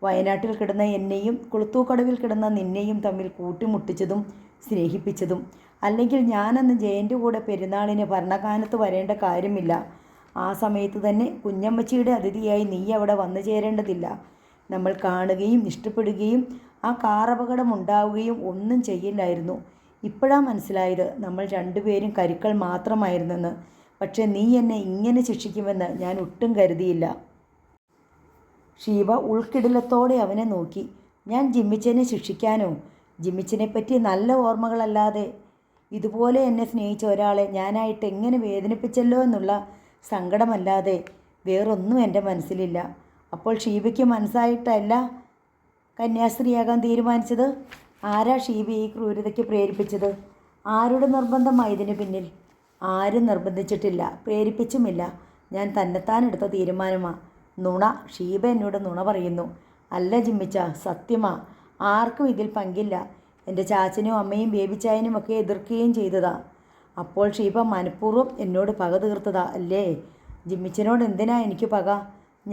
വയനാട്ടിൽ കിടന്ന എന്നെയും കുളത്തൂക്കടവിൽ കിടന്ന നിന്നെയും തമ്മിൽ കൂട്ടിമുട്ടിച്ചതും സ്നേഹിപ്പിച്ചതും. അല്ലെങ്കിൽ ഞാനന്ന് ജയൻ്റെ കൂടെ പെരുന്നാളിന് ഭരണകാലത്ത് വരേണ്ട കാര്യമില്ല. ആ സമയത്ത് തന്നെ കുഞ്ഞമ്മച്ചിയുടെ അതിഥിയായി നീ അവിടെ വന്നു ചേരേണ്ടതില്ല. നമ്മൾ കാണുകയും ഇഷ്ടപ്പെടുകയും ആ കാറപകടം ഉണ്ടാവുകയും ഒന്നും ചെയ്യില്ലായിരുന്നു. ഇപ്പോഴാണ് മനസ്സിലായത് നമ്മൾ രണ്ടുപേരും കരുക്കൾ മാത്രമായിരുന്നെന്ന്. പക്ഷെ നീ എന്നെ ഇങ്ങനെ ശിക്ഷിക്കുമെന്ന് ഞാൻ ഒട്ടും കരുതിയില്ല. ഷീബ ഉൾക്കിടിലത്തോടെ അവനെ നോക്കി. ഞാൻ ജിമ്മിച്ചനെ ശിക്ഷിക്കാനോ? ജിമ്മിച്ചനെപ്പറ്റി നല്ല ഓർമ്മകളല്ലാതെ ഇതുപോലെ എന്നെ സ്നേഹിച്ച ഒരാളെ ഞാനായിട്ട് എങ്ങനെ വേദനിപ്പിച്ചല്ലോ എന്നുള്ള സങ്കടമല്ലാതെ വേറൊന്നും എൻ്റെ മനസ്സിലില്ല. അപ്പോൾ ഷീബയ്ക്ക് മനസ്സായിട്ടല്ല കന്യാസ്ത്രീയാകാൻ തീരുമാനിച്ചത്? ആരാ ഷീബയെ ഈ ക്രൂരതയ്ക്ക് പ്രേരിപ്പിച്ചത്? ആരുടെ നിർബന്ധമായി ഇതിന് പിന്നിൽ? ആരും നിർബന്ധിച്ചിട്ടില്ല, പ്രേരിപ്പിച്ചുമില്ല. ഞാൻ തന്നെത്താൻ എടുത്ത തീരുമാനമാണ്. നുണ. ഷീബ എന്നോട് നുണ പറയുന്നു. അല്ല ജിമ്മിച്ച, സത്യമാ. ആർക്കും ഇതിൽ പങ്കില്ല. എൻ്റെ ചാച്ചനും അമ്മയും ബേബിച്ചായനും ഒക്കെ എതിർക്കുകയും ചെയ്തതാ. അപ്പോൾ ഷീബ മനഃപൂർവ്വം എന്നോട് പക തീർത്തതാ അല്ലേ? ജിമ്മിച്ചനോട് എന്തിനാ എനിക്ക് പക?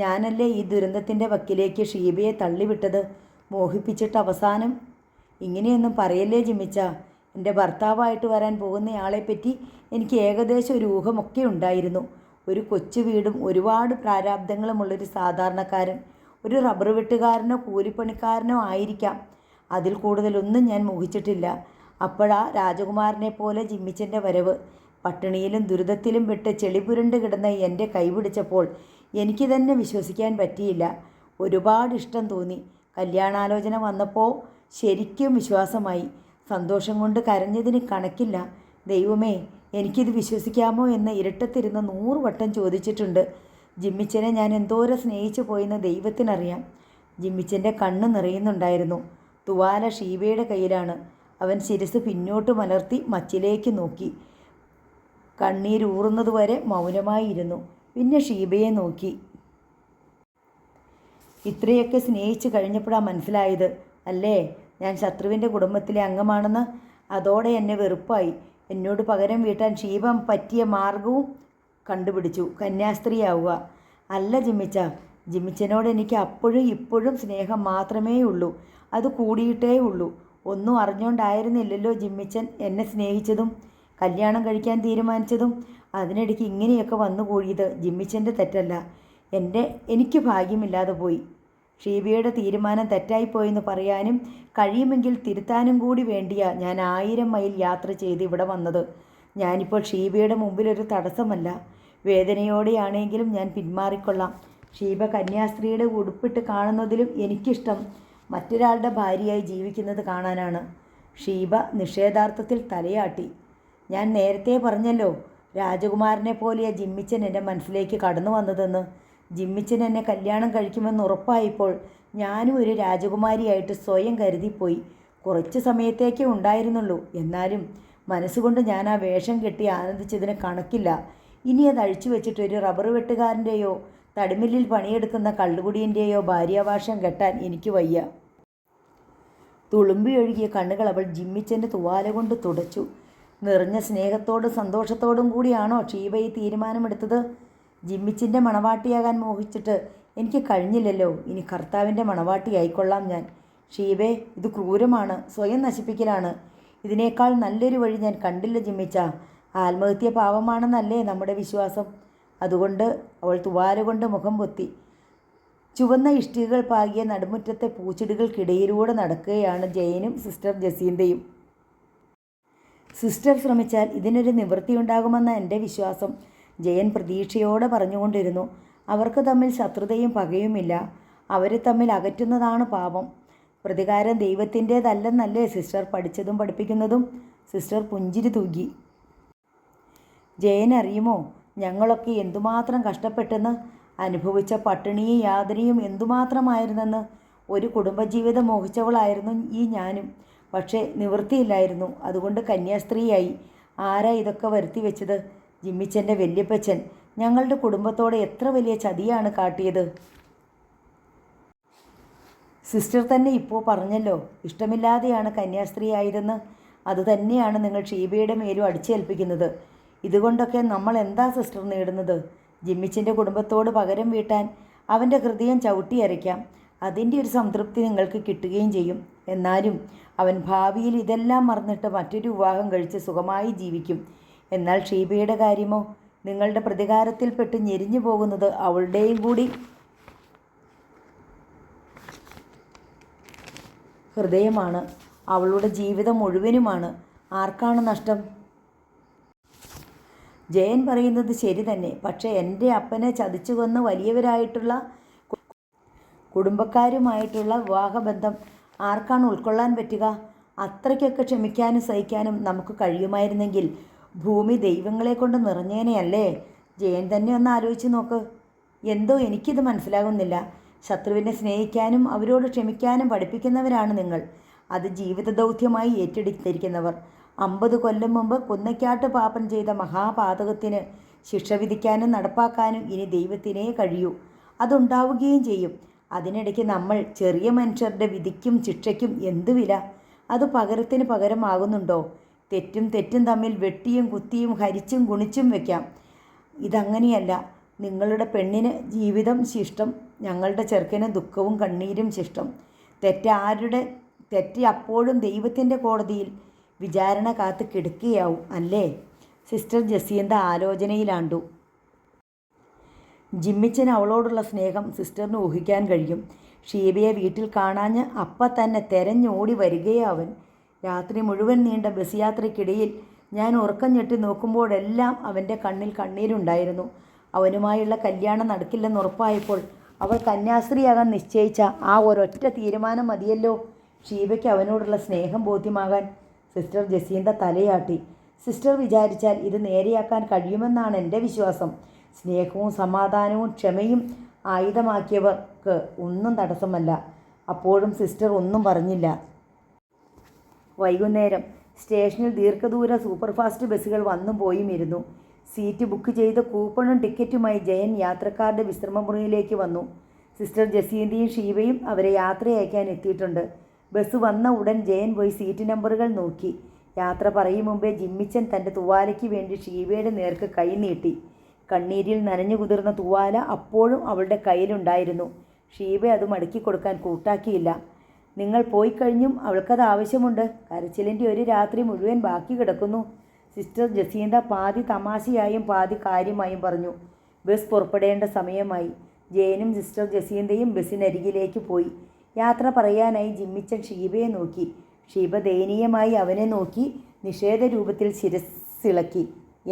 ഞാനല്ലേ ഈ ദുരന്തത്തിൻ്റെ വക്കിലേക്ക് ഷീബയെ തള്ളിവിട്ടത്, മോഹിപ്പിച്ചിട്ട് അവസാനം? ഇങ്ങനെയൊന്നും പറയല്ലേ ജിമ്മിച്ച. എൻ്റെ ഭർത്താവായിട്ട് വരാൻ പോകുന്നയാളെപ്പറ്റി എനിക്ക് ഏകദേശം ഒരു ഊഹമൊക്കെ ഉണ്ടായിരുന്നു. ഒരു കൊച്ചു വീടും ഒരുപാട് പ്രാരാബ്ദങ്ങളുമുള്ളൊരു സാധാരണക്കാരൻ. ഒരു റബ്ബർ വെട്ടുകാരനോ കൂലിപ്പണിക്കാരനോ ആയിരിക്കാം. അതിൽ കൂടുതലൊന്നും ഞാൻ മോഹിച്ചിട്ടില്ല. അപ്പോഴാ രാജകുമാരനെ പോലെ ജിമ്മിച്ചൻ്റെ വരവ്. പട്ടിണിയിലും ദുരിതത്തിലും വിട്ട് ചെളിപുരണ്ട് കിടന്ന എൻ്റെ കൈപിടിച്ചപ്പോൾ എനിക്ക് തന്നെ വിശ്വസിക്കാൻ പറ്റിയില്ല. ഒരുപാട് ഇഷ്ടം തോന്നി. കല്യാണാലോചന വന്നപ്പോൾ ശരിക്കും വിശ്വാസമായി. സന്തോഷം കൊണ്ട് കരഞ്ഞതിന് കണക്കില്ല. ദൈവമേ, എനിക്കിത് വിശ്വസിക്കാമോ എന്ന് ഇരട്ടത്തിരുന്ന് 100 വട്ടം ചോദിച്ചിട്ടുണ്ട്. ജിമ്മിച്ചനെ ഞാൻ എന്തോരം സ്നേഹിച്ചു പോയെന്ന് ദൈവത്തിനറിയാം. ജിമ്മിച്ചൻ്റെ കണ്ണ് നിറയുന്നുണ്ടായിരുന്നു. തുവാല ഷീബയുടെ കയ്യിലാണ്. അവൻ ശിരസ് പിന്നോട്ട് മലർത്തി മച്ചിലേക്ക് നോക്കി. കണ്ണീരൂറുന്നതുവരെ മൗനമായിരുന്നു. പിന്നെ ഷീബയെ നോക്കി. ഇത്രയൊക്കെ സ്നേഹിച്ചു കഴിഞ്ഞപ്പോഴാണ് മനസ്സിലായത് അല്ലേ ഞാൻ ശത്രുവിൻ്റെ കുടുംബത്തിലെ അംഗമാണെന്ന്. അതോടെ എന്നെ വെറുപ്പായി. എന്നോട് പകരം വീട്ടാൻ ഷീബ പറ്റിയ മാർഗവും കണ്ടുപിടിച്ചു, കന്യാസ്ത്രീയാവുക. അല്ല ജിമ്മിച്ച, ജിമ്മിച്ചനോട് എനിക്ക് അപ്പോഴും ഇപ്പോഴും സ്നേഹം മാത്രമേ ഉള്ളൂ. അത് കൂടിയിട്ടേ ഉള്ളൂ. ഒന്നും അറിഞ്ഞുകൊണ്ടായിരുന്നില്ലല്ലോ ജിമ്മിച്ചൻ എന്നെ സ്നേഹിച്ചതും കല്യാണം കഴിക്കാൻ തീരുമാനിച്ചതും. അതിനിടയ്ക്ക് ഇങ്ങനെയൊക്കെ വന്നുകൂടിയത് ജിമ്മിച്ചൻ്റെ തെറ്റല്ല. എനിക്ക് ഭാഗ്യമില്ലാതെ പോയി. ഷീബയുടെ തീരുമാനം തെറ്റായിപ്പോയെന്ന് പറയാനും കഴിയുമെങ്കിൽ തിരുത്താനും കൂടി വേണ്ടിയാ ഞാൻ 1000 മൈൽ യാത്ര ചെയ്ത് ഇവിടെ വന്നത്. ഞാനിപ്പോൾ ഷീബയുടെ മുമ്പിലൊരു തടസ്സമല്ല. വേദനയോടെയാണെങ്കിലും ഞാൻ പിന്മാറിക്കൊള്ളാം. ഷീബ കന്യാസ്ത്രീയുടെ ഉടുപ്പിട്ട് കാണുന്നതിലും എനിക്കിഷ്ടം മറ്റൊരാളുടെ ഭാര്യയായി ജീവിക്കുന്നത് കാണാനാണ്. ഷീബ നിഷേധാർത്ഥത്തിൽ തലയാട്ടി. ഞാൻ നേരത്തെ പറഞ്ഞല്ലോ, രാജകുമാരനെ പോലെയാ ജിമ്മിച്ചൻ എൻ്റെ മനസ്സിലേക്ക് കടന്നു വന്നതെന്ന്. ജിമ്മിച്ചൻ എന്നെ കല്യാണം കഴിക്കുമെന്ന് ഉറപ്പായപ്പോൾ ഞാനും ഒരു രാജകുമാരിയായിട്ട് സ്വയം കരുതിപ്പോയി. കുറച്ച് സമയത്തേക്കേ ഉണ്ടായിരുന്നുള്ളൂ. എന്നാലും മനസ്സുകൊണ്ട് ഞാൻ ആ വേഷം കെട്ടി ആനന്ദിച്ചതിന് കണക്കില്ല. ഇനി അത് അഴിച്ചു വെച്ചിട്ട് ഒരു റബ്ബർ വെട്ടുകാരൻ്റെയോ തടിമില്ലിൽ പണിയെടുക്കുന്ന കള്ളുകുടിയൻ്റെയോ ഭാര്യാഭാഷം കെട്ടാൻ എനിക്ക് വയ്യ. തുളുമ്പി ഒഴുകിയ കണ്ണുകൾ അവൾ ജിമ്മിച്ചൻ്റെ തുവാല കൊണ്ട് തുടച്ചു. നിറഞ്ഞ സ്നേഹത്തോടും സന്തോഷത്തോടും കൂടിയാണോ ഷീബ ഈ തീരുമാനമെടുത്തത്? ജിമ്മിച്ചിൻ്റെ മണവാട്ടിയാകാൻ മോഹിച്ചിട്ട് എനിക്ക് കഴിഞ്ഞില്ലല്ലോ. ഇനി കർത്താവിൻ്റെ മണവാട്ടിയായിക്കൊള്ളാം ഞാൻ. ഷീബേ, ഇത് ക്രൂരമാണ്, സ്വയം നശിപ്പിക്കലാണ്. ഇതിനേക്കാൾ നല്ലൊരു വഴി ഞാൻ കണ്ടില്ല ജിമ്മിച്ച. ആത്മഹത്യ പാവമാണെന്നല്ലേ നമ്മുടെ വിശ്വാസം. അതുകൊണ്ട് അവൾ തുവാല കൊണ്ട് മുഖം പൊത്തി. ചുവന്ന ഇഷ്ടികകൾ പാകിയ നടുമുറ്റത്തെ പൂച്ചെടികൾക്കിടയിലൂടെ നടക്കുകയാണ് ജയനും സിസ്റ്റർ ജസീന്തയും. സിസ്റ്റർ ശ്രമിച്ചാൽ ഇതിനൊരു നിവൃത്തിയുണ്ടാകുമെന്ന എൻ്റെ വിശ്വാസം, ജയൻ പ്രതീക്ഷയോടെ പറഞ്ഞുകൊണ്ടിരുന്നു. അവർക്ക് തമ്മിൽ ശത്രുതയും പകയുമില്ല. അവരെ തമ്മിൽ അകറ്റുന്നതാണ് പാപം. പ്രതികാരം ദൈവത്തിൻ്റേതല്ലെന്നല്ലേ സിസ്റ്റർ പഠിച്ചതും പഠിപ്പിക്കുന്നതും? സിസ്റ്റർ പുഞ്ചിരി തൂകി. ജയൻ അറിയുമോ, ഞങ്ങളൊക്കെ എന്തുമാത്രം കഷ്ടപ്പെട്ടെന്ന്, അനുഭവിച്ച പട്ടിണിയും യാതനയും എന്തുമാത്രമായിരുന്നെന്ന്. ഒരു കുടുംബജീവിതം മോഹിച്ചവളായിരുന്നു ഈ ഞാനും. പക്ഷേ നിവൃത്തിയില്ലായിരുന്നു. അതുകൊണ്ട് കന്യാസ്ത്രീയായി. ആരാ ഇതൊക്കെ വരുത്തി വെച്ചത്? ജിമ്മിച്ചൻ്റെ വല്യപ്പച്ചൻ. ഞങ്ങളുടെ കുടുംബത്തോടെ എത്ര വലിയ ചതിയാണ് കാട്ടിയത്. സിസ്റ്റർ തന്നെ ഇപ്പോൾ പറഞ്ഞല്ലോ, ഇഷ്ടമില്ലാതെയാണ് കന്യാസ്ത്രീയായതെന്ന്. അതുതന്നെയാണ് നിങ്ങൾ ഷീബയുടെ മേലും അടിച്ചേൽപ്പിക്കുന്നത്. ഇതുകൊണ്ടൊക്കെ നമ്മൾ എന്താ സിസ്റ്റർ നേടുന്നത്? ജിമ്മിച്ചിൻ്റെ കുടുംബത്തോട് പകരം വീട്ടാൻ അവൻ്റെ ഹൃദയം ചവിട്ടിയരയ്ക്കാം. അതിൻ്റെ ഒരു സംതൃപ്തി നിങ്ങൾക്ക് കിട്ടുകയും ചെയ്യും. എന്നാലും അവൻ ഭാവിയിൽ ഇതെല്ലാം മറന്നിട്ട് മറ്റൊരു വിവാഹം കഴിച്ച് സുഖമായി ജീവിക്കും. എന്നാൽ ഷീബയുടെ കാര്യമോ? നിങ്ങളുടെ പ്രതികാരത്തിൽപ്പെട്ട് ഞെരിഞ്ഞു പോകുന്നത് അവളുടെയും കൂടി ഹൃദയമാണ്. അവളുടെ ജീവിതം മുഴുവനുമാണ്. ആർക്കാണ് നഷ്ടം? ജയൻ പറയുന്നത് ശരി തന്നെ. പക്ഷേ എൻ്റെ അപ്പനെ ചതിച്ചു കൊന്ന് വലിയവരായിട്ടുള്ള കുടുംബക്കാരുമായിട്ടുള്ള വിവാഹബന്ധം ആർക്കാണ് ഉൾക്കൊള്ളാൻ പറ്റുക? അത്രയ്ക്കൊക്കെ ക്ഷമിക്കാനും സഹിക്കാനും നമുക്ക് കഴിയുമായിരുന്നെങ്കിൽ ഭൂമി ദൈവങ്ങളെ കൊണ്ട് നിറഞ്ഞേനെയല്ലേ? ജയൻ തന്നെ ഒന്ന് ആലോചിച്ച് നോക്ക്. എന്തോ എനിക്കിത് മനസ്സിലാകുന്നില്ല. ശത്രുവിനെ സ്നേഹിക്കാനും അവരോട് ക്ഷമിക്കാനും പഠിപ്പിക്കുന്നവരാണ് നിങ്ങൾ. അത് ജീവിത ദൗത്യമായി ഏറ്റെടുത്തിരിക്കുന്നവർ. 50 കൊല്ലം മുമ്പ് കുന്നയ്ക്കാട്ട് പാപ്പൻ ചെയ്ത മഹാപാതകത്തിന് ശിക്ഷ വിധിക്കാനും നടപ്പാക്കാനും ഇനി ദൈവത്തിനേ കഴിയൂ. അതുണ്ടാവുകയും ചെയ്യും. അതിനിടയ്ക്ക് നമ്മൾ ചെറിയ മനുഷ്യരുടെ വിധിക്കും ശിക്ഷയ്ക്കും എന്ത് വില? അത് പകരത്തിന് പകരമാകുന്നുണ്ടോ? തെറ്റും തമ്മിൽ വെട്ടിയും കുത്തിയും ഹരിച്ചും ഗുണിച്ചും വയ്ക്കാം. ഇതങ്ങനെയല്ല. നിങ്ങളുടെ പെണ്ണിന് ജീവിതം ശിഷ്ടം, ഞങ്ങളുടെ ചെറുക്കന് ദുഃഖവും കണ്ണീരും ശിഷ്ടം. തെറ്റ് അപ്പോഴും ദൈവത്തിൻ്റെ കോടതിയിൽ വിചാരണ കാത്ത് കിടക്കുകയാവും അല്ലേ? Sister Jacinda ആലോചനയിലാണ്ടു. ജിമ്മിച്ചന് അവളോടുള്ള സ്നേഹം സിസ്റ്ററിന് ഊഹിക്കാൻ കഴിയും. ഷീബയെ വീട്ടിൽ കാണാഞ്ഞ് അപ്പം തന്നെ തെരഞ്ഞോടി വരികയാവൻ. രാത്രി മുഴുവൻ നീണ്ട ബസ് യാത്രയ്ക്കിടയിൽ ഞാൻ ഉറക്കം ഞെട്ടി നോക്കുമ്പോഴെല്ലാം അവൻ്റെ കണ്ണിൽ കണ്ണീരുണ്ടായിരുന്നു. അവനുമായുള്ള കല്യാണം നടക്കില്ലെന്ന് ഉറപ്പായപ്പോൾ അവൾ കന്യാസ്ത്രീയാകാൻ നിശ്ചയിച്ച ആ ഒരൊറ്റ തീരുമാനം മതിയല്ലോ ഷീബയ്ക്ക് അവനോടുള്ള സ്നേഹം ബോധ്യമാകാൻ. സിസ്റ്റർ ജസീന്ത തലയാട്ടി. സിസ്റ്റർ വിചാരിച്ചാൽ ഇത് നേരെയാക്കാൻ കഴിയുമെന്നാണ് എൻ്റെ വിശ്വാസം. സ്നേഹവും സമാധാനവും ക്ഷമയും ആയുധമാക്കിയവർക്ക് ഒന്നും തടസ്സമല്ല. അപ്പോഴും സിസ്റ്റർ ഒന്നും പറഞ്ഞില്ല. വൈകുന്നേരം സ്റ്റേഷനിൽ ദീർഘദൂര സൂപ്പർഫാസ്റ്റ് ബസ്സുകൾ വന്നും പോയും ഇരുന്നു. സീറ്റ് ബുക്ക് ചെയ്ത് കൂപ്പണും ടിക്കറ്റുമായി ജയൻ യാത്രക്കാരുടെ വിശ്രമമുറിയിലേക്ക് വന്നു. സിസ്റ്റർ ജസീന്തയും ഷീബയും അവരെ യാത്രയയക്കാൻ എത്തിയിട്ടുണ്ട്. ബസ് വന്ന ഉടൻ ജയൻ പോയി സീറ്റ് നമ്പറുകൾ നോക്കി. യാത്ര പറയും മുമ്പേ ജിമ്മിച്ചൻ തൻ്റെ തുവാലയ്ക്ക് വേണ്ടി ഷീബയുടെ നേർക്ക് കൈ നീട്ടി. കണ്ണീരിൽ നനഞ്ഞു കുതിർന്ന തുവാല അപ്പോഴും അവളുടെ കയ്യിലുണ്ടായിരുന്നു. ഷീബ അത് മടക്കി കൊടുക്കാൻ കൂട്ടാക്കിയില്ല. നിങ്ങൾ പോയി കഴിഞ്ഞും അവൾക്കത് ആവശ്യമുണ്ട്. കരച്ചിലിൻ്റെ ഒരു രാത്രി മുഴുവൻ ബാക്കി കിടക്കുന്നു. സിസ്റ്റർ ജസീന്ത പാതി തമാശയായും പാതി കാര്യമായും പറഞ്ഞു. ബസ് പുറപ്പെടേണ്ട സമയമായി. ജയനും സിസ്റ്റർ ജസീന്തയും ബസ്സിനരികിലേക്ക് പോയി. യാത്ര പറയാനായി ജിമ്മിച്ചൻ ഷീബയെ നോക്കി. ഷീബ ദയനീയമായി അവനെ നോക്കി നിഷേധ രൂപത്തിൽ ശിരസ്സിളക്കി.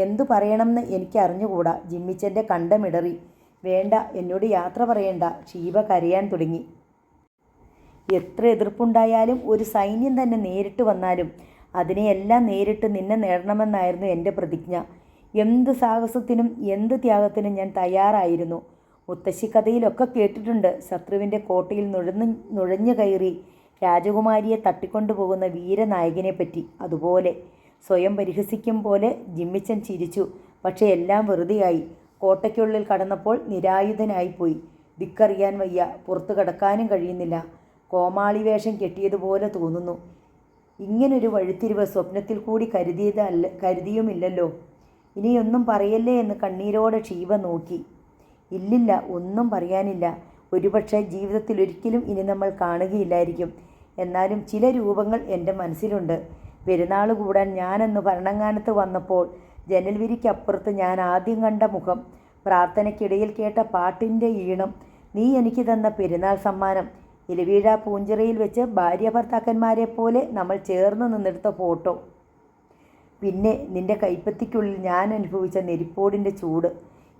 എന്തു പറയണമെന്ന് എനിക്ക് അറിഞ്ഞുകൂടാ. ജിമ്മിച്ചൻ്റെ കണ്ടമിടറി. വേണ്ട, എന്നോട് യാത്ര പറയണ്ട. ഷീബ കരയാൻ തുടങ്ങി. എത്ര എതിർപ്പുണ്ടായാലും ഒരു സൈന്യം തന്നെ നേരിട്ട് വന്നാലും അതിനെയെല്ലാം നേരിട്ട് നിന്നെ നേടണമെന്നായിരുന്നു എൻ്റെ പ്രതിജ്ഞ. എന്ത് സാഹസത്തിനും എന്ത് ത്യാഗത്തിനും ഞാൻ തയ്യാറായിരുന്നു. മുത്തശ്ശി കഥയിലൊക്കെ കേട്ടിട്ടുണ്ട് ശത്രുവിൻ്റെ കോട്ടയിൽ നുഴഞ്ഞു കയറി രാജകുമാരിയെ തട്ടിക്കൊണ്ടുപോകുന്ന വീരനായകനെപ്പറ്റി. അതുപോലെ സ്വയം പരിഹസിക്കും പോലെ ജിമ്മിച്ചൻ ചിരിച്ചു. പക്ഷേ എല്ലാം വെറുതെയായി. കോട്ടയ്ക്കുള്ളിൽ കടന്നപ്പോൾ നിരായുധനായിപ്പോയി. ദിക്കറിയാൻ വയ്യ. പുറത്തു കടക്കാനും കഴിയുന്നില്ല. കോമാളി വേഷം കെട്ടിയതുപോലെ തോന്നുന്നു. ഇങ്ങനൊരു വഴിത്തിരിവ് സ്വപ്നത്തിൽ കൂടി കരുതിയുമില്ലല്ലോ. ഇനിയൊന്നും പറയല്ലേ എന്ന് കണ്ണീരോടെ ഷീബ നോക്കി. ഇല്ലില്ല, ഒന്നും പറയാനില്ല. ഒരുപക്ഷെ ജീവിതത്തിൽ ഒരിക്കലും ഇനി നമ്മൾ കാണുകയില്ലായിരിക്കും. എന്നാലും ചില രൂപങ്ങൾ എൻ്റെ മനസ്സിലുണ്ട്. പെരുന്നാൾ കൂടാൻ ഞാനന്ന് ഭരണങ്ങാനത്ത് വന്നപ്പോൾ ജനൽവിരിക്കപ്പുറത്ത് ഞാൻ ആദ്യം കണ്ട മുഖം, പ്രാർത്ഥനയ്ക്കിടയിൽ കേട്ട പാട്ടിൻ്റെ ഈണം, നീ എനിക്ക് തന്ന പെരുന്നാൾ സമ്മാനം, ഇലവീഴ പൂഞ്ചിറയിൽ വെച്ച് ഭാര്യ ഭർത്താക്കന്മാരെ പോലെ നമ്മൾ ചേർന്ന് നിന്നെടുത്ത ഫോട്ടോ, പിന്നെ നിൻ്റെ കൈപ്പത്തിക്കുള്ളിൽ ഞാൻ അനുഭവിച്ച നെരിപ്പോടിൻ്റെ ചൂട്,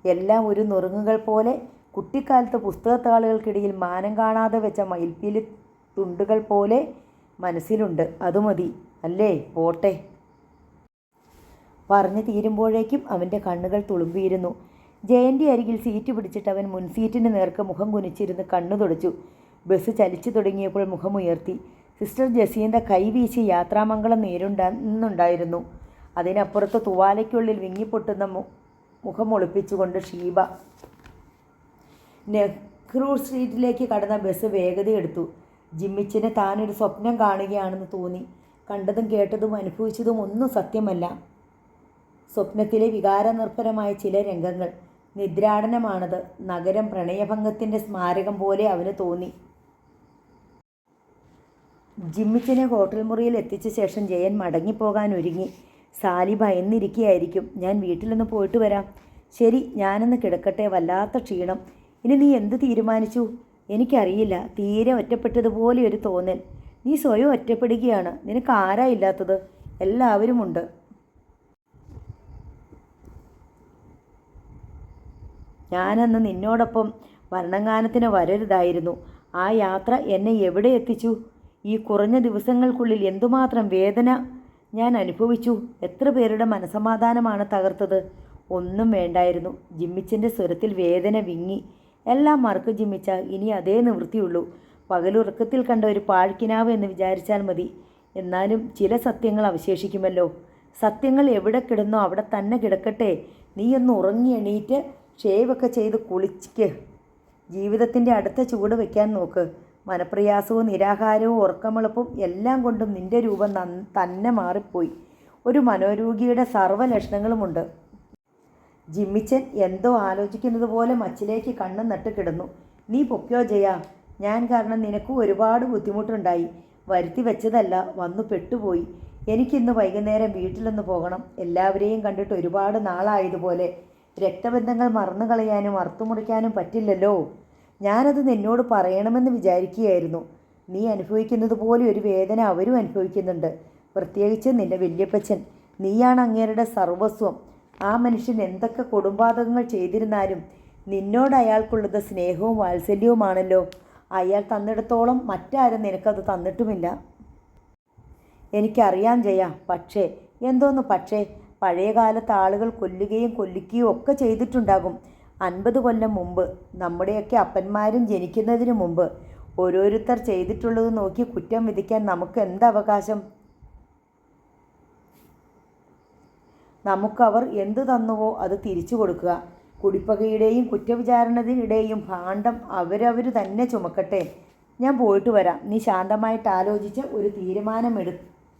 എല്ലാം ഒരു നുറുങ്ങുകൾ പോലെ കുട്ടിക്കാലത്ത് പുസ്തകത്താളുകൾക്കിടയിൽ മാനം കാണാതെ വെച്ച മയിൽപ്പീലി തുണ്ടുകൾ പോലെ മനസ്സിലുണ്ട്. അത് മതി അല്ലേ? പോട്ടെ. പറഞ്ഞു തീരുമ്പോഴേക്കും അവൻ്റെ കണ്ണുകൾ തുളുമ്പിയിരുന്നു. ജയൻ്റെ അരികിൽ സീറ്റ് പിടിച്ചിട്ട് അവൻ മുൻസീറ്റിന് നേർക്ക് മുഖം കുനിച്ചിരുന്ന് കണ്ണു തുടച്ചു. ബസ് ചലിച്ചു തുടങ്ങിയപ്പോൾ മുഖമുയർത്തി. Sister Jacinda കൈവീശി യാത്രാമംഗളം നേരിടുന്നുണ്ടായിരുന്നു. അതിനപ്പുറത്ത് തുവാലയ്ക്കുള്ളിൽ വിങ്ങിപ്പൊട്ടുന്ന മുഖം ഒളിപ്പിച്ചുകൊണ്ട് ഷീബ. നെഹ്റു സ്ട്രീറ്റിലേക്ക് കടന്ന ബസ് വേഗതയെടുത്തു. ജിമ്മിച്ചിന് താനൊരു സ്വപ്നം കാണുകയാണെന്ന് തോന്നി. കണ്ടതും കേട്ടതും അനുഭവിച്ചതും ഒന്നും സത്യമല്ല. സ്വപ്നത്തിലെ വികാരനിർഭരമായ ചില രംഗങ്ങൾ. നിദ്രാടനമാണത്. നഗരം പ്രണയഭംഗത്തിൻ്റെ സ്മാരകം പോലെ അവന് തോന്നി. ജിമ്മിച്ചിനെ ഹോട്ടൽ മുറിയിൽ എത്തിച്ച ശേഷം ജയൻ മടങ്ങിപ്പോകാൻ ഒരുങ്ങി. സാലി ഭയന്നിരിക്കുകയായിരിക്കും. ഞാൻ വീട്ടിലൊന്ന് പോയിട്ട് വരാം. ശരി, ഞാനൊന്ന് കിടക്കട്ടെ. വല്ലാത്ത ക്ഷീണം. ഇനി നീ എന്ത് തീരുമാനിച്ചു? എനിക്കറിയില്ല. തീരെ ഒറ്റപ്പെട്ടതുപോലെ ഒരു തോന്നൽ. നീ സ്വയം ഒറ്റപ്പെടുകയാണ്. നിനക്ക് ആരാ ഇല്ലാത്തത്? എല്ലാവരുമുണ്ട്. ഞാനന്ന് നിന്നോടൊപ്പം ഭരണങ്ങാനത്തിന് വരരുതായിരുന്നു. ആ യാത്ര എന്നെ എവിടെ എത്തിച്ചു? ഈ കുറഞ്ഞ ദിവസങ്ങൾക്കുള്ളിൽ എന്തുമാത്രം വേദന ഞാൻ അനുഭവിച്ചു. എത്ര പേരുടെ മനസമാധാനമാണ് തകർത്തത്. ഒന്നും വേണ്ടായിരുന്നു. ജിമ്മിച്ചൻ്റെ സ്വരത്തിൽ വേദന വിങ്ങി. എല്ലാം മറക്കു ജിമ്മിച്ച. ഇനി അതേ നിവൃത്തിയുള്ളൂ. പകലുറക്കത്തിൽ കണ്ട ഒരു പാഴ്ക്കിനാവ് എന്ന് വിചാരിച്ചാൽ മതി. എന്നാലും ചില സത്യങ്ങൾ അവശേഷിക്കുമല്ലോ. സത്യങ്ങൾ എവിടെ കിടന്നോ അവിടെ തന്നെ കിടക്കട്ടെ. നീയൊന്ന് ഉറങ്ങി എണീറ്റ് ഷേവൊക്കെ ചെയ്ത് കുളിക്ക്. ജീവിതത്തിൻ്റെ അടുത്ത ചുവട് വയ്ക്കാൻ നോക്ക്. മനപ്രയാസവും നിരാഹാരവും ഉറക്കമെളുപ്പും എല്ലാം കൊണ്ടും നിൻ്റെ രൂപം തന്നെ മാറിപ്പോയി. ഒരു മനോരോഗിയുടെ സർവ്വലക്ഷണങ്ങളുമുണ്ട്. ജിമ്മിച്ചൻ എന്തോ ആലോചിക്കുന്നത് പോലെ മച്ചിലേക്ക് കണ്ണും നട്ട് കിടന്നു. നീ പൊക്കോ ജയ. ഞാൻ കാരണം നിനക്കും ഒരുപാട് ബുദ്ധിമുട്ടുണ്ടായി. വരുത്തി വെച്ചതല്ല, വന്നു പെട്ടുപോയി. എനിക്കിന്ന് വൈകുന്നേരം വീട്ടിലൊന്ന് പോകണം. എല്ലാവരെയും കണ്ടിട്ട് ഒരുപാട് നാളായതുപോലെ. രക്തബന്ധങ്ങൾ മറന്നു കളയാനും അറുത്തുമുറിക്കാനും പറ്റില്ലല്ലോ. ഞാനത് നിന്നോട് പറയണമെന്ന് വിചാരിക്കുകയായിരുന്നു. നീ അനുഭവിക്കുന്നത് പോലെ ഒരു വേദന അവരും അനുഭവിക്കുന്നുണ്ട്. പ്രത്യേകിച്ച് നിന്റെ വല്യപ്പച്ചൻ. നീയാണ് അങ്ങേരുടെ സർവസ്വം. ആ മനുഷ്യൻ എന്തൊക്കെ കൊടുമ്പാതകങ്ങൾ ചെയ്തിരുന്നാലും നിന്നോട് അയാൾക്കുള്ളത് സ്നേഹവും വാത്സല്യവുമാണല്ലോ. അയാൾ തന്നിടത്തോളം മറ്റാരും നിനക്കത് തന്നിട്ടുമില്ല. എനിക്കറിയാം ജയ. പക്ഷേ എന്തോന്ന് പക്ഷേ? പഴയകാലത്ത് ആളുകൾ കൊല്ലുകയും കൊല്ലിക്കുകയും ഒക്കെ ചെയ്തിട്ടുണ്ടാകും. 50 കൊല്ലം മുമ്പ്, നമ്മുടെയൊക്കെ അപ്പന്മാരും ജനിക്കുന്നതിന് മുമ്പ്. ഓരോരുത്തർ ചെയ്തിട്ടുള്ളത് നോക്കി കുറ്റം വിധിക്കാൻ നമുക്ക് എന്തവകാശം? നമുക്കവർ എന്തു തന്നുവോ അത് തിരിച്ചു കൊടുക്കുക. കുടിപ്പകയുടെയും കുറ്റവിചാരണയുടെയും ഭാണ്ഡം അവരവർ തന്നെ ചുമക്കട്ടെ. ഞാൻ പോയിട്ട് വരാം. നീ ശാന്തമായിട്ട് ആലോചിച്ച് ഒരു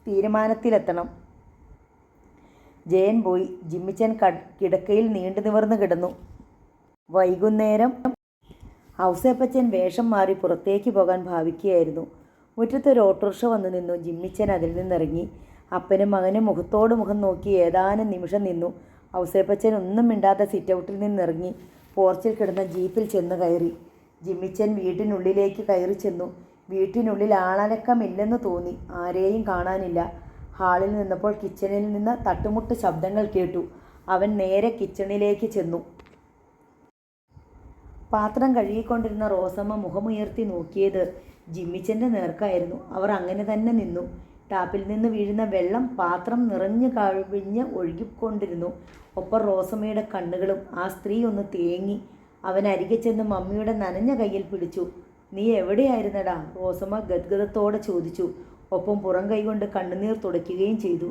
തീരുമാനത്തിലെത്തണം. ജയൻ പോയി. ജിമ്മിച്ചൻ കിടക്കയിൽ നീണ്ടു നിവർന്ന് കിടന്നു. വൈകുന്നേരം ഔസേപ്പച്ചൻ വേഷം മാറി പുറത്തേക്ക് പോകാൻ ഭാവിക്കുകയായിരുന്നു. മുറ്റത്തൊരു ഓട്ടോറിക്ഷ വന്നു നിന്നു. ജിമ്മിച്ചൻ അതിൽ നിന്നിറങ്ങി. അപ്പനും മകനും മുഖത്തോട് മുഖം നോക്കി ഏതാനും നിമിഷം നിന്നു. ഔസേപ്പച്ചൻ ഒന്നും മിണ്ടാതെ സിറ്റൗട്ടിൽ നിന്നിറങ്ങി പോർച്ചിൽ കിടന്ന ജീപ്പിൽ ചെന്ന് കയറി. ജിമ്മിച്ചൻ വീട്ടിനുള്ളിലേക്ക് കയറി ചെന്നു. വീട്ടിനുള്ളിൽ ആളനക്കമില്ലെന്ന് തോന്നി. ആരെയും കാണാനില്ല. ഹാളിൽ നിന്നപ്പോൾ കിച്ചണിൽ നിന്ന് തട്ടുമുട്ട് ശബ്ദങ്ങൾ കേട്ടു. അവൻ നേരെ കിച്ചണിലേക്ക് ചെന്നു. പാത്രം കഴുകിക്കൊണ്ടിരുന്ന റോസമ്മ മുഖമുയർത്തി നോക്കിയത് ജിമ്മിച്ചൻ്റെ നേർക്കായിരുന്നു. അവർ അങ്ങനെ തന്നെ നിന്നു. ടാപ്പിൽ നിന്ന് വീഴുന്ന വെള്ളം പാത്രം നിറഞ്ഞു കവിഞ്ഞ് ഒഴുകിക്കൊണ്ടിരുന്നു. ഒപ്പം റോസമ്മയുടെ കണ്ണുകളും. ആ സ്ത്രീ ഒന്ന് തേങ്ങി. അവൻ അരികെ ചെന്ന് മമ്മിയുടെ നനഞ്ഞ കയ്യിൽ പിടിച്ചു. നീ എവിടെയായിരുന്നടാ? റോസമ്മ ഗദ്ഗദത്തോടെ ചോദിച്ചു. ഒപ്പം പുറം കൈകൊണ്ട് കണ്ണുനീർ തുടയ്ക്കുകയും ചെയ്തു.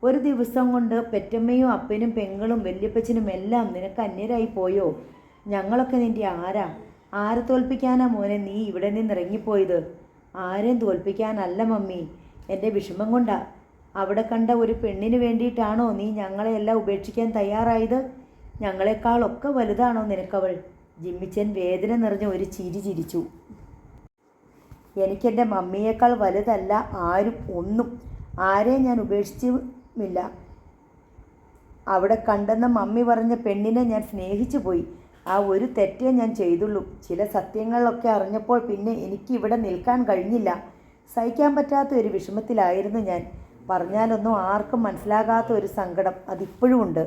ഒരു ദിവസം കൊണ്ട് പെറ്റമ്മയും അപ്പനും പെങ്ങളും വല്യപ്പച്ചനും എല്ലാം നിനക്ക് അന്യരായി പോയോ? ഞങ്ങളൊക്കെ നിൻ്റെ ആരാ? ആരെ തോൽപ്പിക്കാനാ മോനെ നീ ഇവിടെ നിന്ന് ഇറങ്ങിപ്പോയത്? ആരെയും തോൽപ്പിക്കാനല്ല മമ്മി, എൻ്റെ വിഷമം കൊണ്ടാ. അവിടെ കണ്ട ഒരു പെണ്ണിന് വേണ്ടിയിട്ടാണോ നീ ഞങ്ങളെയെല്ലാം ഉപേക്ഷിക്കാൻ തയ്യാറായത്? ഞങ്ങളെക്കാളൊക്കെ വലുതാണോ നിനക്കവൾ? ജിമ്മിച്ചൻ വേദന നിറഞ്ഞ ഒരു ചിരി ചിരിച്ചു. എനിക്കെൻ്റെ മമ്മിയേക്കാൾ വലുതല്ല ആരും, ഒന്നും. ആരെയും ഞാൻ ഉപേക്ഷിച്ചുമില്ല. അവിടെ കണ്ടെന്ന മമ്മി പറഞ്ഞ പെണ്ണിനെ ഞാൻ സ്നേഹിച്ചു പോയി. ആ ഒരു തെറ്റേ ഞാൻ ചെയ്തുള്ളൂ. ചില സത്യങ്ങളൊക്കെ അറിഞ്ഞപ്പോൾ പിന്നെ എനിക്ക് ഇവിടെ നിൽക്കാൻ കഴിഞ്ഞില്ല. സഹിക്കാൻ പറ്റാത്ത ഒരു വിഷമത്തിലായിരുന്നു ഞാൻ. പറഞ്ഞാലൊന്നും ആർക്കും മനസ്സിലാകാത്ത ഒരു സങ്കടം അതിപ്പോഴും ഉണ്ട്.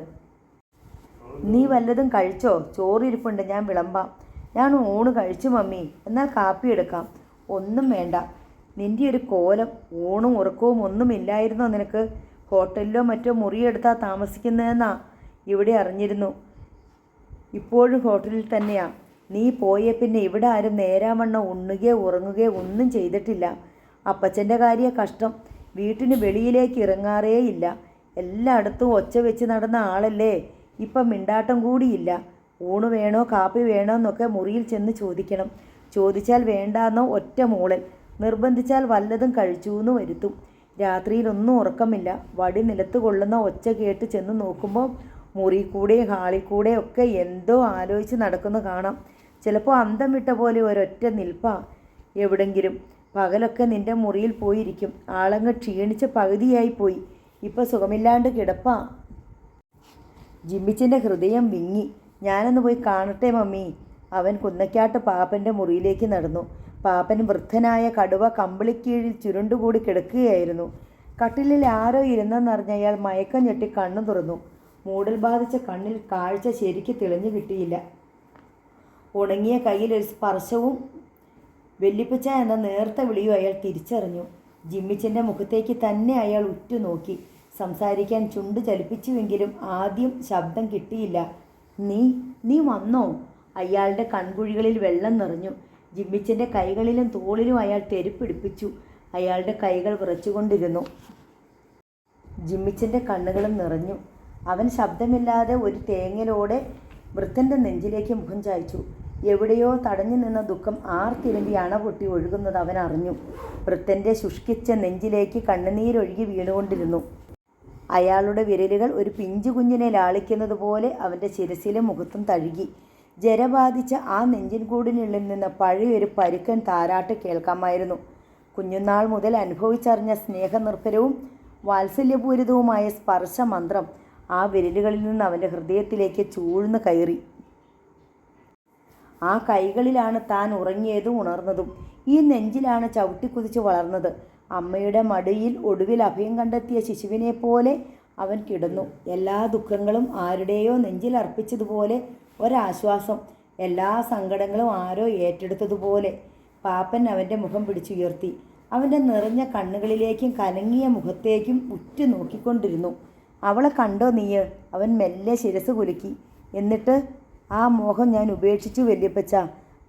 നീ വല്ലതും കഴിച്ചോ? ചോറിരിപ്പുണ്ട്, ഞാൻ വിളമ്പാം. ഞാൻ ഊണ് കഴിച്ചു മമ്മി. എന്നാൽ കാപ്പി എടുക്കാം. ഒന്നും വേണ്ട. നിൻ്റെ ഒരു കോലം. ഊണും ഉറക്കവും ഒന്നുമില്ലായിരുന്നോ നിനക്ക്? ഹോട്ടലിലോ മറ്റോ മുറിയെടുത്താൽ താമസിക്കുന്നതെന്നാ ഇവിടെ അറിഞ്ഞിരുന്നു. ഇപ്പോഴും ഹോട്ടലിൽ തന്നെയാ. നീ പോയ പിന്നെ ഇവിടെ ആരും നേരാവണ്ണം ഉണ്ണുകയോ ഉറങ്ങുകയോ ഒന്നും ചെയ്തിട്ടില്ല. അപ്പച്ചൻ്റെ കാര്യം കഷ്ടം. വീട്ടിന് വെളിയിലേക്ക് ഇറങ്ങാറേയില്ല. എല്ലായിടത്തും ഒച്ച വെച്ച് നടന്ന ആളല്ലേ. ഇപ്പം മിണ്ടാട്ടം കൂടിയില്ല. ഊണ് വേണോ കാപ്പി വേണോ എന്നൊക്കെ മുറിയിൽ ചെന്ന് ചോദിക്കണം. ചോദിച്ചാൽ വേണ്ടാന്നോ ഒറ്റ മൂളൽ. നിർബന്ധിച്ചാൽ വല്ലതും കഴിച്ചൂന്ന് വരുത്തും. രാത്രിയിലൊന്നും ഉറക്കമില്ല. വടി നിലത്ത് കൊള്ളുന്ന ഒച്ച കേട്ട് ചെന്ന് നോക്കുമ്പോൾ മുറി കൂടെയും ഹാളിൽ കൂടെയും ഒക്കെ എന്തോ ആലോചിച്ച് നടക്കുന്നു കാണാം. ചിലപ്പോൾ അന്തം വിട്ട പോലെ ഒരൊറ്റ നിൽപ്പാ എവിടെങ്കിലും. പകലൊക്കെ നിൻ്റെ മുറിയിൽ പോയിരിക്കും. ആളങ്ങ് ക്ഷീണിച്ച് പകുതിയായി പോയി. ഇപ്പം സുഖമില്ലാണ്ട് കിടപ്പാ. ജിമ്മിച്ചിൻ്റെ ഹൃദയം വിങ്ങി. ഞാനൊന്ന് പോയി കാണട്ടെ മമ്മി. അവൻ കുന്നക്കാട്ട് പാപ്പൻ്റെ മുറിയിലേക്ക് നടന്നു. പാപ്പൻ വൃദ്ധനായ കടുവ കമ്പിളിക്കീഴിൽ ചുരുണ്ടുകൂടി കിടക്കുകയായിരുന്നു. കട്ടിലിൽ ആരോ ഇരുന്നെന്നറിഞ്ഞ അയാൾ മയക്കം ഞെട്ടി കണ്ണു തുറന്നു. മൂടൽ ബാധിച്ച കണ്ണിൽ കാഴ്ച ശരിക്ക് തെളിഞ്ഞു കിട്ടിയില്ല. ഉണങ്ങിയ കയ്യിൽ ഒരു സ്പർശവും വെല്ലിപ്പച്ച എന്ന നേർത്ത വിളിയും അയാൾ തിരിച്ചറിഞ്ഞു. ജിമ്മിച്ചൻ്റെ മുഖത്തേക്ക് തന്നെ അയാൾ ഉറ്റുനോക്കി. സംസാരിക്കാൻ ചുണ്ട് ചലിപ്പിച്ചുവെങ്കിലും ആദ്യം ശബ്ദം കിട്ടിയില്ല. നീ വന്നോ? അയാളുടെ കൺകുഴികളിൽ വെള്ളം നിറഞ്ഞു. ജിമ്മിച്ചൻ്റെ കൈകളിലും തോളിലും അയാൾ തെരുപ്പിടിപ്പിച്ചു. അയാളുടെ കൈകൾ വിറച്ചുകൊണ്ടിരുന്നു. ജിമ്മിച്ചൻ്റെ കണ്ണുകളും നിറഞ്ഞു. അവൻ ശബ്ദമില്ലാതെ ഒരു തേങ്ങലോടെ വൃദ്ധൻ്റെ നെഞ്ചിലേക്ക് മുഖം ചായ്ച്ചു. എവിടെയോ തടഞ്ഞു നിന്ന ദുഃഖം ആർത്തിരുമ്പി അണപൊട്ടി ഒഴുകുന്നത് അവൻ അറിഞ്ഞു. വൃദ്ധൻ്റെ ശുഷ്കിച്ച നെഞ്ചിലേക്ക് കണ്ണുനീരൊഴുകി വീണുകൊണ്ടിരുന്നു. അയാളുടെ വിരലുകൾ ഒരു പിഞ്ചു കുഞ്ഞിനെ ലാളിക്കുന്നത് പോലെ അവൻ്റെ ശിരസിലും മുഖത്തും തഴുകി. ജരബാധിച്ച ആ നെഞ്ചിൻകൂടിനുള്ളിൽ നിന്ന് പഴയൊരു പരുക്കൻ താരാട്ട് കേൾക്കാമായിരുന്നു. കുഞ്ഞുനാൾ മുതൽ അനുഭവിച്ചറിഞ്ഞ സ്നേഹനിർഭരവും വാത്സല്യപൂരിതവുമായ സ്പർശമന്ത്രം ആ വിരലുകളിൽ നിന്ന് അവൻ്റെ ഹൃദയത്തിലേക്ക് ചൂഴ്ന്നു കയറി. ആ കൈകളിലാണ് താൻ ഉറങ്ങിയതും ഉണർന്നതും. ഈ നെഞ്ചിലാണ് ചവിട്ടിക്കുതിച്ച് വളർന്നത്. അമ്മയുടെ മടിയിൽ ഒടുവിൽ അഭയം കണ്ടെത്തിയ ശിശുവിനെ പോലെ അവൻ കിടന്നു. എല്ലാ ദുഃഖങ്ങളും ആരുടെയോ നെഞ്ചിൽ അർപ്പിച്ചതുപോലെ ഒരാശ്വാസം. എല്ലാ സങ്കടങ്ങളും ആരോ ഏറ്റെടുത്തതുപോലെ. പാപ്പൻ അവൻ്റെ മുഖം പിടിച്ചുയർത്തി. അവൻ്റെ നിറഞ്ഞ കണ്ണുകളിലേക്കും കലങ്ങിയ മുഖത്തേക്കും ഉറ്റു നോക്കിക്കൊണ്ടിരുന്നു. അവളെ കണ്ടോ നീയ്? അവൻ മെല്ലെ ശിരസ് കുലുക്കി. എന്നിട്ട്? ആ മോഹം ഞാൻ ഉപേക്ഷിച്ചു വല്യപ്പച്ച.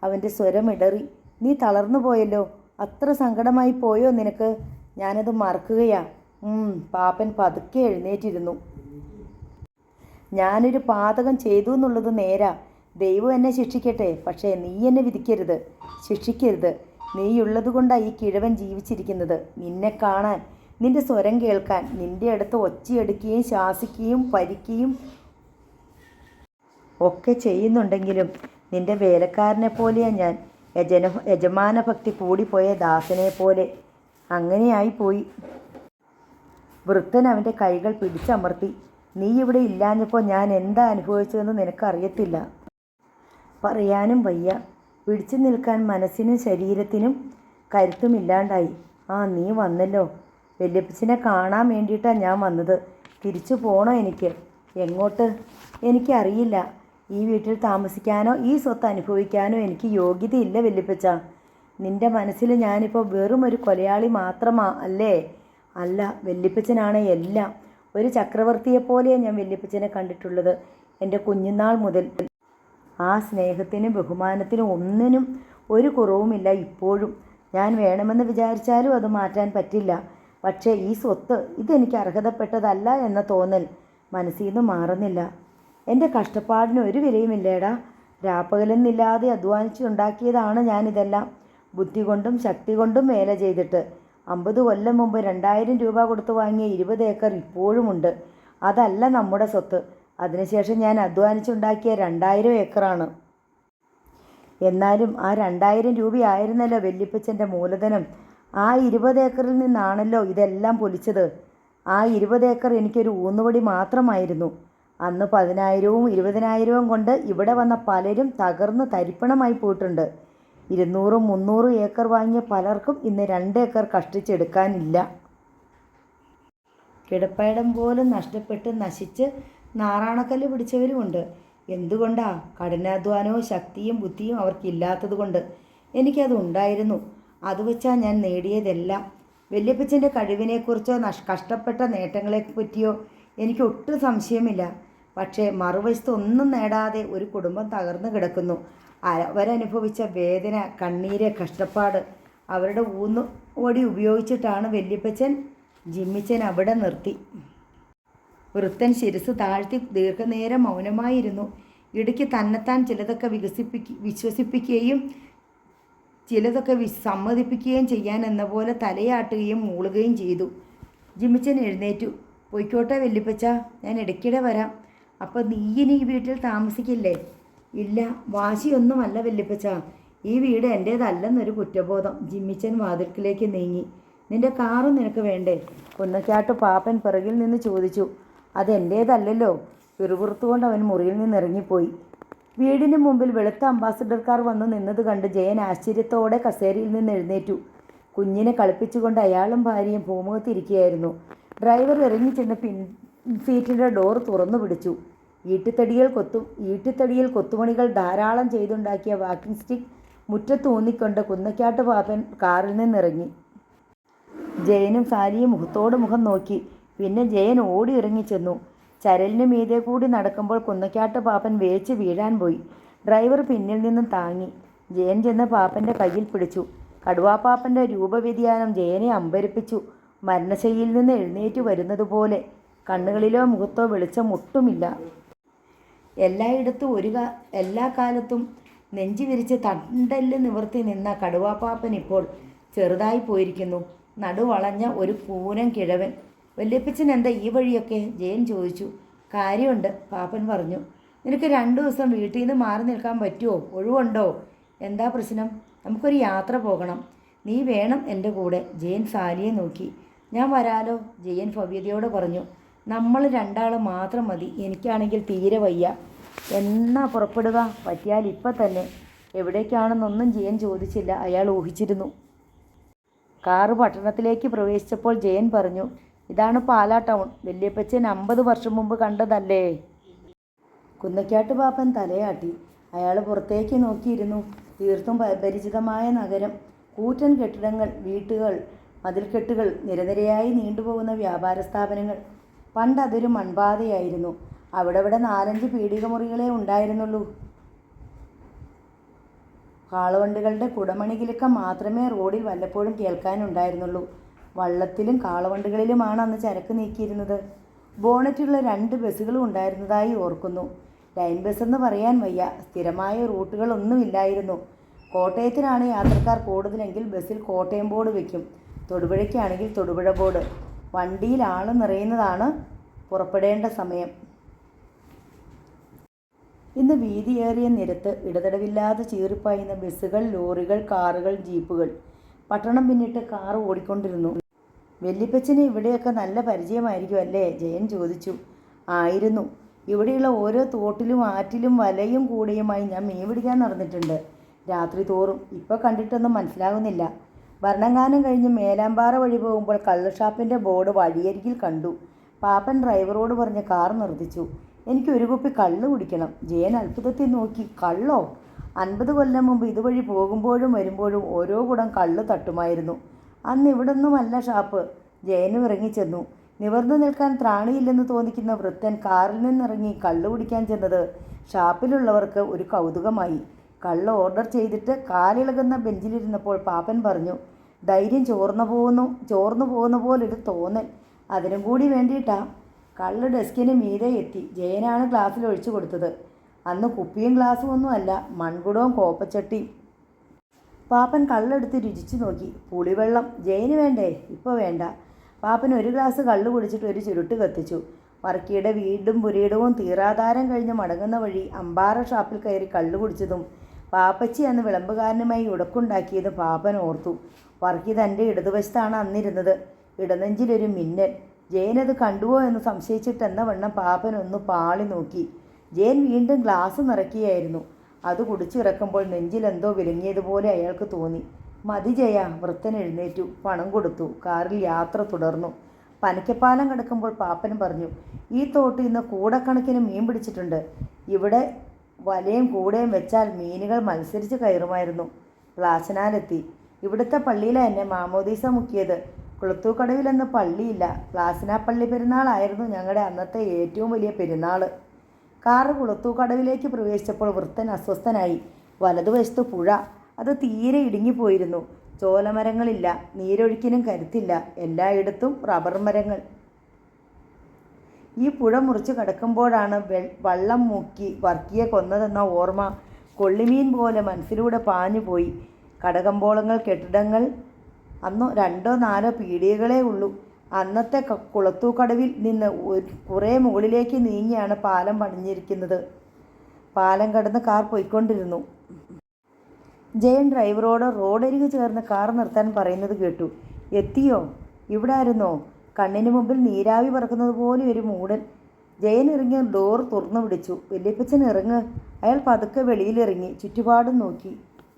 അവൻ്റെ സ്വരമിടറി. നീ തളർന്നു പോയല്ലോ. അത്ര സങ്കടമായി പോയോ നിനക്ക്? ഞാനത് മറക്കുകയാ. പാപ്പൻ പതുക്കെ എഴുന്നേറ്റിരുന്നു. ഞാനൊരു പാതകം ചെയ്തു എന്നുള്ളത് നേരാ. ദൈവം എന്നെ ശിക്ഷിക്കട്ടെ, പക്ഷേ നീ എന്നെ വിധിക്കരുത്, ശിക്ഷിക്കരുത്. നീയുള്ളത് കൊണ്ടാണ് ഈ കിഴവൻ ജീവിച്ചിരിക്കുന്നത്. നിന്നെ കാണാൻ, നിന്റെ സ്വരം കേൾക്കാൻ, നിന്റെ അടുത്ത് ഒച്ചയെടുക്കുകയും ശാസിക്കുകയും പരിക്കുകയും ഒക്കെ ചെയ്യുന്നുണ്ടെങ്കിലും നിന്റെ വേലക്കാരനെ പോലെയാണ് ഞാൻ. യജമാന ഭക്തി കൂടിപ്പോയ ദാസനെ പോലെ. അങ്ങനെയായിപ്പോയി. വൃദ്ധൻ അവൻ്റെ കൈകൾ പിടിച്ചമർത്തി. നീ ഇവിടെ ഇല്ലാഞ്ഞപ്പോൾ ഞാൻ എന്താ അനുഭവിച്ചതെന്ന് നിനക്കറിയത്തില്ല. പറയാനും വയ്യ. പിടിച്ചു നിൽക്കാൻ മനസ്സിനും ശരീരത്തിനും കരുത്തുമില്ലാണ്ടായി. ആ, നീ വന്നല്ലോ. വല്യപ്പച്ചനെ കാണാൻ വേണ്ടിയിട്ടാണ് ഞാൻ വന്നത്. തിരിച്ചു പോകണോ എനിക്ക്? എങ്ങോട്ട്? എനിക്കറിയില്ല. ഈ വീട്ടിൽ താമസിക്കാനോ ഈ സ്വത്ത് അനുഭവിക്കാനോ എനിക്ക് യോഗ്യതയില്ല വല്യപ്പച്ച. നിന്റെ മനസ്സിൽ ഞാനിപ്പോൾ വെറും ഒരു കൊലയാളി മാത്രമാ അല്ലേ? അല്ല, വല്യപ്പച്ചനാണ് എല്ലാം. ഒരു ചക്രവർത്തിയെപ്പോലെയാണ് ഞാൻ വല്യപ്പച്ചനെ കണ്ടിട്ടുള്ളത് എൻ്റെ കുഞ്ഞുനാൾ മുതൽ. ആ സ്നേഹത്തിനും ബഹുമാനത്തിനും ഒന്നിനും ഒരു കുറവുമില്ല ഇപ്പോഴും. ഞാൻ വേണമെന്ന് വിചാരിച്ചാലും അത് മാറ്റാൻ പറ്റില്ല. പക്ഷേ ഈ സ്വത്ത് ഇതെനിക്ക് അർഹതപ്പെട്ടതല്ല എന്ന തോന്നൽ മനസ്സിൽ നിന്ന് മാറുന്നില്ല. എൻ്റെ കഷ്ടപ്പാടിന് ഒരു വിലയുമില്ലേടാ. രാപ്പകലെന്നില്ലാതെ അധ്വാനിച്ചുണ്ടാക്കിയതാണ് ഞാനിതെല്ലാം. ബുദ്ധി കൊണ്ടും ശക്തി കൊണ്ടും വേല ചെയ്തിട്ട്. 50 കൊല്ലം മുമ്പ് 2000 രൂപ കൊടുത്ത് വാങ്ങിയ 20 ഏക്കർ ഇപ്പോഴുമുണ്ട്. അതല്ല നമ്മുടെ സ്വത്ത്. അതിനുശേഷം ഞാൻ അധ്വാനിച്ചുണ്ടാക്കിയ 2000 ഏക്കറാണ്. എന്നാലും ആ 2000 രൂപയായിരുന്നല്ലോ വല്യപ്പച്ചൻ്റെ മൂലധനം. ആ 20 ഏക്കറിൽ നിന്നാണല്ലോ ഇതെല്ലാം പൊലിച്ചത്. ആ 20 ഏക്കർ എനിക്കൊരു ഊന്നുവടി മാത്രമായിരുന്നു. അന്ന് 10,000-ഉം 20,000-ഉം കൊണ്ട് ഇവിടെ വന്ന പലരും തകർന്ന് തരിപ്പണമായി പോയിട്ടുണ്ട്. 200-300 ഏക്കർ വാങ്ങിയ പലർക്കും ഇന്ന് 2 ഏക്കർ കഷ്ടിച്ചെടുക്കാനില്ല. കിടപ്പയിടം പോലും നഷ്ടപ്പെട്ട് നശിച്ച് നാറാണക്കല്ല് പിടിച്ചവരുമുണ്ട്. എന്തുകൊണ്ടാ? കഠിനാധ്വാനവും ശക്തിയും ബുദ്ധിയും അവർക്കില്ലാത്തത് കൊണ്ട്. എനിക്കത് ഉണ്ടായിരുന്നു. അത് വെച്ചാൽ ഞാൻ നേടിയതെല്ലാം. വല്യപ്പച്ചൻ്റെ കഴിവിനെക്കുറിച്ചോ കഷ്ടപ്പെട്ട നേട്ടങ്ങളെപ്പറ്റിയോ എനിക്ക് ഒട്ടും സംശയമില്ല. പക്ഷേ മറുവശത്ത് ഒന്നും നേടാതെ ഒരു കുടുംബം തകർന്നു കിടക്കുന്നു. അവരനുഭവിച്ച വേദന, കണ്ണീര്, കഷ്ടപ്പാട് അവരുടെ ഊന്നുവടി ഉപയോഗിച്ചിട്ടാണ് വല്യപ്പച്ചൻ ജിമ്മിച്ചൻ അവിടെ നിർത്തി. വൃദ്ധൻ ശിരസ് താഴ്ത്തി ദീർഘനേരം മൗനമായിരുന്നു. ഇടയ്ക്ക് തന്നെത്താൻ ചിലതൊക്കെ വിശ്വസിപ്പിക്കുകയും ചിലതൊക്കെ സമ്മതിപ്പിക്കുകയും ചെയ്യാൻ എന്ന പോലെ തലയാട്ടുകയും മൂളുകയും ചെയ്തു. ജിമ്മിച്ചൻ എഴുന്നേറ്റു. പൊയ്ക്കോട്ടെ വല്യപ്പച്ച, ഞാൻ ഇടയ്ക്കിടെ വരാം. അപ്പോൾ നീ ഇനി ഈ വീട്ടിൽ താമസിക്കില്ലേ? ഇല്ല, വാശിയൊന്നുമല്ല വല്യപ്പച്ച. ഈ വീട് എൻ്റേതല്ലെന്നൊരു കുറ്റബോധം. ജിമ്മിച്ചൻ വാതിൽക്കിലേക്ക് നീങ്ങി. നിന്റെ കാറും നിനക്ക് വേണ്ടേ? കുന്നക്കാട്ട് പാപ്പൻ പിറകിൽ നിന്ന് ചോദിച്ചു. അതെൻ്റേതല്ലല്ലോ. പിറുപിറുത്തുകൊണ്ട് അവൻ മുറിയിൽ നിന്ന് ഇറങ്ങിപ്പോയി. വീടിന് മുമ്പിൽ വെളുത്ത അംബാസഡർ കാർ വന്ന് നിന്നത് കണ്ട് ജയൻ ആശ്ചര്യത്തോടെ കസേരയിൽ നിന്ന് എഴുന്നേറ്റു. കുഞ്ഞിനെ കളിപ്പിച്ചുകൊണ്ട് അയാളും ഭാര്യയും പൂമുഖത്തിരിക്കുകയായിരുന്നു. ഡ്രൈവർ ഇറങ്ങിച്ചെന്ന് സീറ്റിൻ്റെ ഡോർ തുറന്നു പിടിച്ചു. ഈട്ടിത്തടിയിൽ കൊത്തുപണികൾ ധാരാളം ചെയ്തുണ്ടാക്കിയ വാക്കിംഗ് സ്റ്റിക്ക് മുറ്റത്ത് ഊന്നിക്കൊണ്ട് കുന്നക്കാട്ട് പാപ്പൻ കാറിൽ നിന്നിറങ്ങി. ജയനും സാലിയും മുഖത്തോട് മുഖം നോക്കി. പിന്നെ ജയൻ ഓടി ഇറങ്ങിച്ചെന്നു. ചരലിന് മീതെ കൂടി നടക്കുമ്പോൾ കുന്നക്കാട്ട് പാപ്പൻ വേച്ച് വീഴാൻ പോയി. ഡ്രൈവർ പിന്നിൽ നിന്നും താങ്ങി. ജയൻ ചെന്ന് പാപ്പൻ്റെ കയ്യിൽ പിടിച്ചു. കടുവാപ്പാപ്പൻ്റെ രൂപവ്യതിയാനം ജയനെ അമ്പരപ്പിച്ചു. മരണശൈലിയിൽ നിന്ന് എഴുന്നേറ്റ് വരുന്നത് പോലെ. കണ്ണുകളിലോ മുഖത്തോ വെളിച്ചം ഒട്ടുമില്ല. എല്ലായിടത്തും എല്ലാ കാലത്തും നെഞ്ചു വിരിച്ച് തണ്ടല് നിവർത്തി നിന്ന കടുവാപ്പാപ്പൻ ഇപ്പോൾ ചെറുതായി പോയിരിക്കുന്നു. നടുവളഞ്ഞ ഒരു പൂരം കിഴവൻ. വല്യപ്പച്ചൻ എന്താ ഈ വഴിയൊക്കെ? ജയൻ ചോദിച്ചു. കാര്യമുണ്ട്, പാപ്പൻ പറഞ്ഞു. നിനക്ക് 2 ദിവസം വീട്ടിൽ നിന്ന് മാറി നിൽക്കാൻ പറ്റുമോ? ഒഴിവുണ്ടോ? എന്താ പ്രശ്നം? നമുക്കൊരു യാത്ര പോകണം. നീ വേണം എൻ്റെ കൂടെ. ജയൻ സാലിയെ നോക്കി. ഞാൻ വരാലോ, ജയൻ ഭവ്യതയോട് പറഞ്ഞു. നമ്മൾ 2 മാത്രം മതി. എനിക്കാണെങ്കിൽ തീരെ വയ്യ. എന്നാ പുറപ്പെടുക? പറ്റിയാൽ ഇപ്പം തന്നെ. എവിടേക്കാണെന്നൊന്നും ജയൻ ചോദിച്ചില്ല. അയാൾ ഊഹിച്ചിരുന്നു. കാറ് പട്ടണത്തിലേക്ക് പ്രവേശിച്ചപ്പോൾ ജയൻ പറഞ്ഞു, ഇതാണ് പാലാ ടൗൺ. വല്യപ്പച്ചൻ 50 വർഷം മുമ്പ് കണ്ടതല്ലേ? കുന്നക്കാട്ട് പാപ്പൻ തലയാട്ടി. അയാൾ പുറത്തേക്ക് നോക്കിയിരുന്നു. തീർത്തും പരിചിതമായ നഗരം. കൂറ്റൻ കെട്ടിടങ്ങൾ, വീട്ടുകൾ, മതിൽക്കെട്ടുകൾ, നിരനിരയായി നീണ്ടുപോകുന്ന വ്യാപാര സ്ഥാപനങ്ങൾ. പണ്ടതൊരു മൺപാതയായിരുന്നു. അവിടെ 4-5 പീടിക മുറികളെ ഉണ്ടായിരുന്നുള്ളൂ. കാളവണ്ടികളുടെ കുടമണികിലുക്കം മാത്രമേ റോഡിൽ വല്ലപ്പോഴും കേൾക്കാനുണ്ടായിരുന്നുള്ളൂ. വള്ളത്തിലും കാളവണ്ടികളിലുമാണ് അന്ന് ചരക്ക് നീക്കിയിരുന്നത്. ബോണറ്റിലുള്ള 2 ബസ്സുകളും ഉണ്ടായിരുന്നതായി ഓർക്കുന്നു. ലൈൻ ബസ്സെന്ന് പറയാൻ വയ്യ. സ്ഥിരമായ റൂട്ടുകളൊന്നുമില്ലായിരുന്നു. കോട്ടയത്തിനാണ് യാത്രക്കാർ കൂടുതലെങ്കിൽ ബസ്സിൽ കോട്ടയം ബോർഡ് വയ്ക്കും. തൊടുപുഴയ്ക്കാണെങ്കിൽ തൊടുപുഴ ബോർഡ്. വണ്ടിയിൽ ആള് നിറയുന്നതാണ് പുറപ്പെടേണ്ട സമയം. ഇന്ന് വീതിയേറിയ നിരത്ത്, ഇടതടവില്ലാതെ ചീറിപ്പായുന്ന ബസ്സുകൾ, ലോറികൾ, കാറുകൾ, ജീപ്പുകൾ. പട്ടണം പിന്നിട്ട് കാർ ഓടിക്കൊണ്ടിരുന്നു. വല്യപ്പച്ചന് ഇവിടെയൊക്കെ നല്ല പരിചയമായിരിക്കും അല്ലേ? ജയൻ ചോദിച്ചു. ആയിരുന്നു. ഇവിടെയുള്ള ഓരോ തോട്ടിലും ആറ്റിലും വലയും കൂടെയുമായി ഞാൻ മീൻ പിടിക്കാൻ നടന്നിട്ടുണ്ട്, രാത്രി തോറും. ഇപ്പോൾ കണ്ടിട്ടൊന്നും മനസ്സിലാകുന്നില്ല. ഭരണങ്ങാനം കഴിഞ്ഞ് മേലാമ്പാറ വഴി പോകുമ്പോൾ കള്ളുഷാപ്പിൻ്റെ ബോർഡ് വഴിയരികിൽ കണ്ടു. പാപ്പൻ ഡ്രൈവറോട് പറഞ്ഞ് കാർ നിർത്തിച്ചു. എനിക്ക് ഒരു കുപ്പി കള്ള് കുടിക്കണം. ജയൻ അത്ഭുതത്തിൽ നോക്കി. കള്ളോ? 50 കൊല്ലം മുമ്പ് ഇതുവഴി പോകുമ്പോഴും വരുമ്പോഴും ഓരോ കുടം കള്ള് തട്ടുമായിരുന്നു. അന്ന് ഇവിടൊന്നുമല്ല ഷാപ്പ്. ജയനും ഇറങ്ങിച്ചെന്നു. നിവർന്നു നിൽക്കാൻ ത്രാണിയില്ലെന്ന് തോന്നിക്കുന്ന വൃദ്ധൻ കാറിൽ നിന്നിറങ്ങി കള്ള് കുടിക്കാൻ ചെന്നത് ഷാപ്പിലുള്ളവർക്ക് ഒരു കൗതുകമായി. കള്ള് ഓർഡർ ചെയ്തിട്ട് കാലിളകുന്ന ബെഞ്ചിലിരുന്നപ്പോൾ പാപ്പൻ പറഞ്ഞു, ധൈര്യം ചോർന്നു പോകുന്ന പോലൊരു തോന്നൽ. അതിനും കൂടി വേണ്ടിയിട്ടാ. കള്ള് ഡെസ്കിന് മീതെ എത്തി. ജയനാണ് ഗ്ലാസ്സിൽ ഒഴിച്ചു കൊടുത്തത്. അന്ന് കുപ്പിയും ഗ്ലാസ്സും ഒന്നും അല്ല, മൺകുടവും കോപ്പച്ചട്ടിയും. പാപ്പൻ കള്ളെടുത്ത് രുചിച്ചു നോക്കി. പുളിവെള്ളം. ജയന് വേണ്ടേ? ഇപ്പോൾ വേണ്ട. പാപ്പൻ ഒരു ഗ്ലാസ് കള്ള് കുടിച്ചിട്ട് ഒരു ചുരുട്ട് കത്തിച്ചു. വർക്കിയുടെ വീടും പുരയിടവും തീറാധാരം കഴിഞ്ഞ് മടങ്ങുന്ന വഴി അമ്പാറ ഷാപ്പിൽ കയറി കള്ളു കുടിച്ചതും പാപ്പച്ചി അന്ന് വിളമ്പുകാരനുമായി ഉടക്കുണ്ടാക്കിയതും പാപ്പൻ ഓർത്തു. വർക്കി തൻ്റെ ഇടതുവശത്താണ് അന്നിരുന്നത്. ഇടനെഞ്ചിലൊരു മിന്നൽ. ജയനത് കണ്ടുവോ എന്ന് സംശയിച്ചിട്ടെന്ന വണ്ണം പാപ്പൻ ഒന്ന് പാളി നോക്കി. ജയൻ വീണ്ടും ഗ്ലാസ് നിറയ്ക്കുകയായിരുന്നു. അത് കുടിച്ചിറക്കുമ്പോൾ നെഞ്ചിലെന്തോ വിലങ്ങിയതുപോലെ അയാൾക്ക് തോന്നി. മതി ജയ. വൃദ്ധൻ എഴുന്നേറ്റു. പണം കൊടുത്തു. കാറിൽ യാത്ര തുടർന്നു. പനക്കപ്പാലം കിടക്കുമ്പോൾ പാപ്പൻ പറഞ്ഞു, ഈ തോട്ട് ഇന്ന് കൂടക്കണക്കിന് മീൻ പിടിച്ചിട്ടുണ്ട്. ഇവിടെ വലയും കൂടെയും വെച്ചാൽ മീനുകൾ മത്സരിച്ച് കയറുമായിരുന്നു. പ്ലാച്ചനാലെത്തി. ഇവിടുത്തെ പള്ളിയിലാണ് എന്നെ മാമോദീസ മുക്കിയത്. കുളത്തൂക്കടവിലെന്ന് പള്ളിയില്ല. പ്ലാച്ചന പള്ളി പെരുന്നാളായിരുന്നു ഞങ്ങളുടെ അന്നത്തെ ഏറ്റവും വലിയ പെരുന്നാൾ. കാറ് കുളത്തൂക്കടവിലേക്ക് പ്രവേശിച്ചപ്പോൾ വൃദ്ധൻ അസ്വസ്ഥനായി. വലതുവശത്ത് പുഴ. അത് തീരെ ഇടുങ്ങിപ്പോയിരുന്നു. ചോലമരങ്ങളില്ല. നീരൊഴുക്കിനും കരുത്തില്ല. എല്ലായിടത്തും റബ്ബർ മരങ്ങൾ. ഈ പുഴ മുറിച്ച് കടക്കുമ്പോഴാണ് വള്ളം മുക്കി വർക്കിയെ കൊന്നതെന്ന ഓർമ്മ കൊള്ളിമീൻ പോലെ മനസ്സിലൂടെ പാഞ്ഞുപോയി. കടകമ്പോളങ്ങൾ, കെട്ടിടങ്ങൾ. അന്നോ 2 or 4 പീടികകളേ ഉള്ളൂ. അന്നത്തെ കുളത്തൂക്കടവിൽ നിന്ന് കുറേ മുകളിലേക്ക് നീങ്ങിയാണ് പാലം പണിഞ്ഞിരിക്കുന്നത്. പാലം കടന്ന് കാർ പോയിക്കൊണ്ടിരുന്നു. ജയൻ ഡ്രൈവറോട് റോഡരികു ചേർന്ന് കാർ നിർത്താൻ പറയുന്നത് കേട്ടു. എത്തിയോ? ഇവിടെ ആയിരുന്നോ? കണ്ണിന് മുമ്പിൽ നീരാവി പറക്കുന്നത് പോലെ ഒരു മൂടൽ. ജയൻ ഇറങ്ങി ഡോർ തുറന്നു പിടിച്ചു. വല്യപ്പച്ചൻ ഇറങ്ങ്. അയാൾ പതുക്കെ വെളിയിലിറങ്ങി. ചുറ്റുപാടും നോക്കി.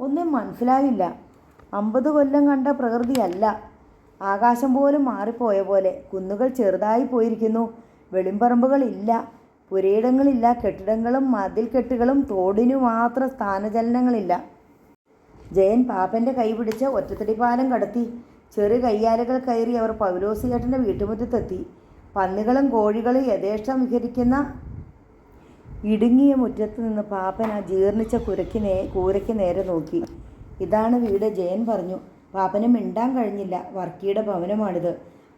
ഒന്നും മനസ്സിലായില്ല. 50 കൊല്ലം കണ്ട പ്രകൃതിയല്ല. ആകാശം പോലും മാറിപ്പോയ പോലെ. കുന്നുകൾ ചെറുതായി പോയിരിക്കുന്നു. വെളിമ്പറമ്പുകളില്ല. പുരയിടങ്ങളില്ല. കെട്ടിടങ്ങളും മതിൽക്കെട്ടുകളും. തോടിനു മാത്രം സ്ഥാനചലനങ്ങളില്ല. ജയൻ പാപ്പൻ്റെ കൈ പിടിച്ച് ഒറ്റത്തടിപ്പാലം കടത്തി. ചെറു കയ്യാലകൾ കയറി അവർ പൗലോസിയേട്ടൻ്റെ വീട്ടുമുറ്റത്തെത്തി. പന്നികളും കോഴികളും യഥേഷ്ടം വിഹരിക്കുന്ന ഇടുങ്ങിയ മുറ്റത്ത് നിന്ന് പാപ്പൻ ആ ജീർണിച്ച കൂരയ്ക്ക് നേരെ നോക്കി. ഇതാണ് വീട്, ജയൻ പറഞ്ഞു. പാപ്പന് മിണ്ടാൻ കഴിഞ്ഞില്ല. വർക്കിയുടെ ഭവനമാണിത്.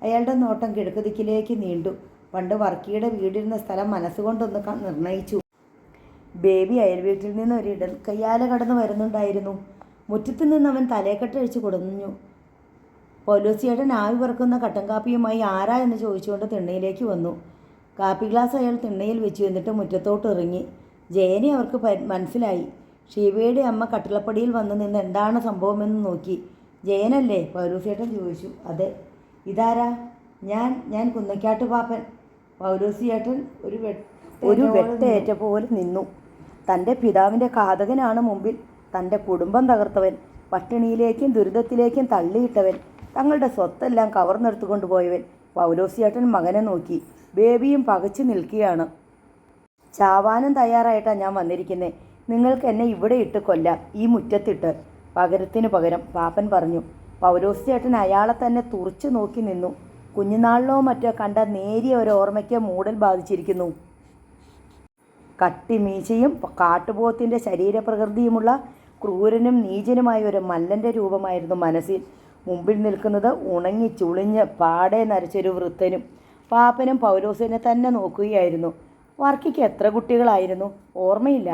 അയാളുടെ നോട്ടം കിഴക്ക് ദിക്കിലേക്ക് നീണ്ടു. പണ്ട് വർക്കിയുടെ വീടിരുന്ന സ്ഥലം മനസ്സുകൊണ്ടൊന്ന് നിർണയിച്ചു. ബേബി അയൽവീട്ടിൽ നിന്ന് ഒരു ഇടക്കയ്യാല കടന്നു വരുന്നുണ്ടായിരുന്നു. മുറ്റത്ത് നിന്ന് അവൻ തലേക്കെട്ടഴിച്ച് കൊടുന്നു. പൗലോസിയേട്ടൻ ആവി പറക്കുന്ന കട്ടൻ കാപ്പിയുമായി ആരാ എന്ന് ചോദിച്ചുകൊണ്ട് തിണ്ണയിലേക്ക് വന്നു. കാപ്പി ഗ്ലാസ് അയാൾ തിണ്ണയിൽ വെച്ചു. എന്നിട്ട് മുറ്റത്തോട്ട് ഇറങ്ങി. ജയനെ അവർക്ക് മനസ്സിലായി. ഷീബയുടെ അമ്മ കട്ടിളപ്പടിയിൽ വന്നു നിന്ന് എന്താണ് സംഭവമെന്ന് നോക്കി. ജയനല്ലേ? പൗലോസിയേട്ടൻ ചോദിച്ചു. അതെ. ഇതാരാ? ഞാൻ കുന്നക്കാട്ട് പാപ്പൻ. പൗലോസിയേട്ടൻ ഒരു വെട്ടേറ്റ പോലെ നിന്നു. തൻ്റെ പിതാവിൻ്റെ ഘാതകനാണ് മുമ്പിൽ. തൻ്റെ കുടുംബം തകർത്തവൻ, പട്ടിണിയിലേക്കും ദുരിതത്തിലേക്കും തള്ളിയിട്ടവൻ, തങ്ങളുടെ സ്വത്തെല്ലാം കവർന്നെടുത്തു കൊണ്ടുപോയവൻ. പൗലോസിയേട്ടൻ മകനെ നോക്കി. ബേബിയും പകച്ചു നിൽക്കുകയാണ്. ചാവാനും തയ്യാറായിട്ടാണ് ഞാൻ വന്നിരിക്കുന്നത്. നിങ്ങൾക്ക് എന്നെ ഇവിടെ ഇട്ട് കൊല്ലാം, ഈ മുറ്റത്തിട്ട്. പകരത്തിന് പകരം, പാപ്പൻ പറഞ്ഞു. പൗലോസിയേട്ടൻ അയാളെ തന്നെ തുറച്ചു നോക്കി നിന്നു. കുഞ്ഞുനാളിലോ മറ്റോ കണ്ട നേരിയ ഒരു ഓർമ്മയ്ക്ക് മൂടൽ ബാധിച്ചിരിക്കുന്നു. കട്ടിമീശയും കാട്ടുപോത്തിൻ്റെ ശരീരപ്രകൃതിയുമുള്ള ക്രൂരനും നീചനുമായ ഒരു മല്ലൻ്റെ രൂപമായിരുന്നു മനസ്സിൽ. മുമ്പിൽ നിൽക്കുന്നത് ഉണങ്ങി ചുളിഞ്ഞ് പാടെ നരച്ചൊരു വൃദ്ധനും. പാപ്പനും പൗലോസിനെ തന്നെ നോക്കുകയായിരുന്നു. വർക്കിക്ക് എത്ര കുട്ടികളായിരുന്നു ഓർമ്മയില്ല.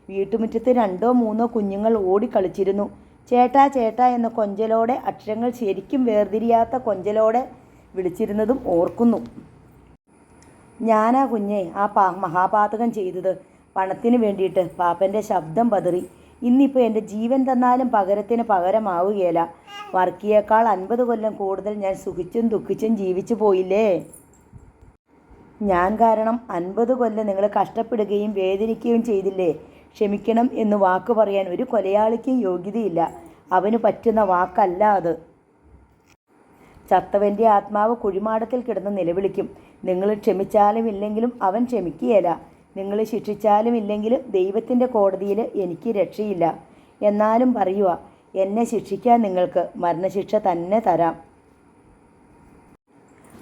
വീട്ടുമുറ്റത്ത് 2 or 3 കുഞ്ഞുങ്ങൾ ഓടിക്കളിച്ചിരുന്നു. ചേട്ടാ ചേട്ടാ എന്ന കൊഞ്ചലോടെ, അക്ഷരങ്ങൾ ശരിക്കും വേർതിരിയാത്ത കൊഞ്ചലോടെ വിളിച്ചിരുന്നതും ഓർക്കുന്നു. ഞാനാ കുഞ്ഞെ ആ മഹാപാതകം ചെയ്തത്. പണത്തിന് വേണ്ടിയിട്ട്. പാപ്പൻ്റെ ശബ്ദം പതറി. ഇന്നിപ്പോൾ എൻ്റെ ജീവൻ തന്നാലും പകരത്തിന് പകരമാവുകയില്ല. വർക്കിയേക്കാൾ 50 കൊല്ലം കൂടുതൽ ഞാൻ സുഖിച്ചും ദുഃഖിച്ചും ജീവിച്ചു പോയില്ലേ. ഞാൻ കാരണം 50 കൊല്ലം നിങ്ങൾ കഷ്ടപ്പെടുകയും വേദനിക്കുകയും ചെയ്തില്ലേ. ക്ഷമിക്കണം എന്ന് വാക്ക് പറയാൻ ഒരു കൊലയാളിക്കും യോഗ്യതയില്ല. അവന് പറ്റുന്ന വാക്കല്ല അത്. ചത്തവൻ്റെ ആത്മാവ് കുഴിമാടത്തിൽ കിടന്ന് നിലവിളിക്കും. നിങ്ങൾ ക്ഷമിച്ചാലും ഇല്ലെങ്കിലും അവൻ ക്ഷമിക്കുകയില്ല. നിങ്ങൾ ശിക്ഷിച്ചാലും ഇല്ലെങ്കിലും ദൈവത്തിൻ്റെ കോടതിയിൽ എനിക്ക് രക്ഷയില്ല. എന്നാലും പറയുക, എന്നെ ശിക്ഷിക്കാൻ നിങ്ങൾക്ക് മരണശിക്ഷ തന്നെ തരാം.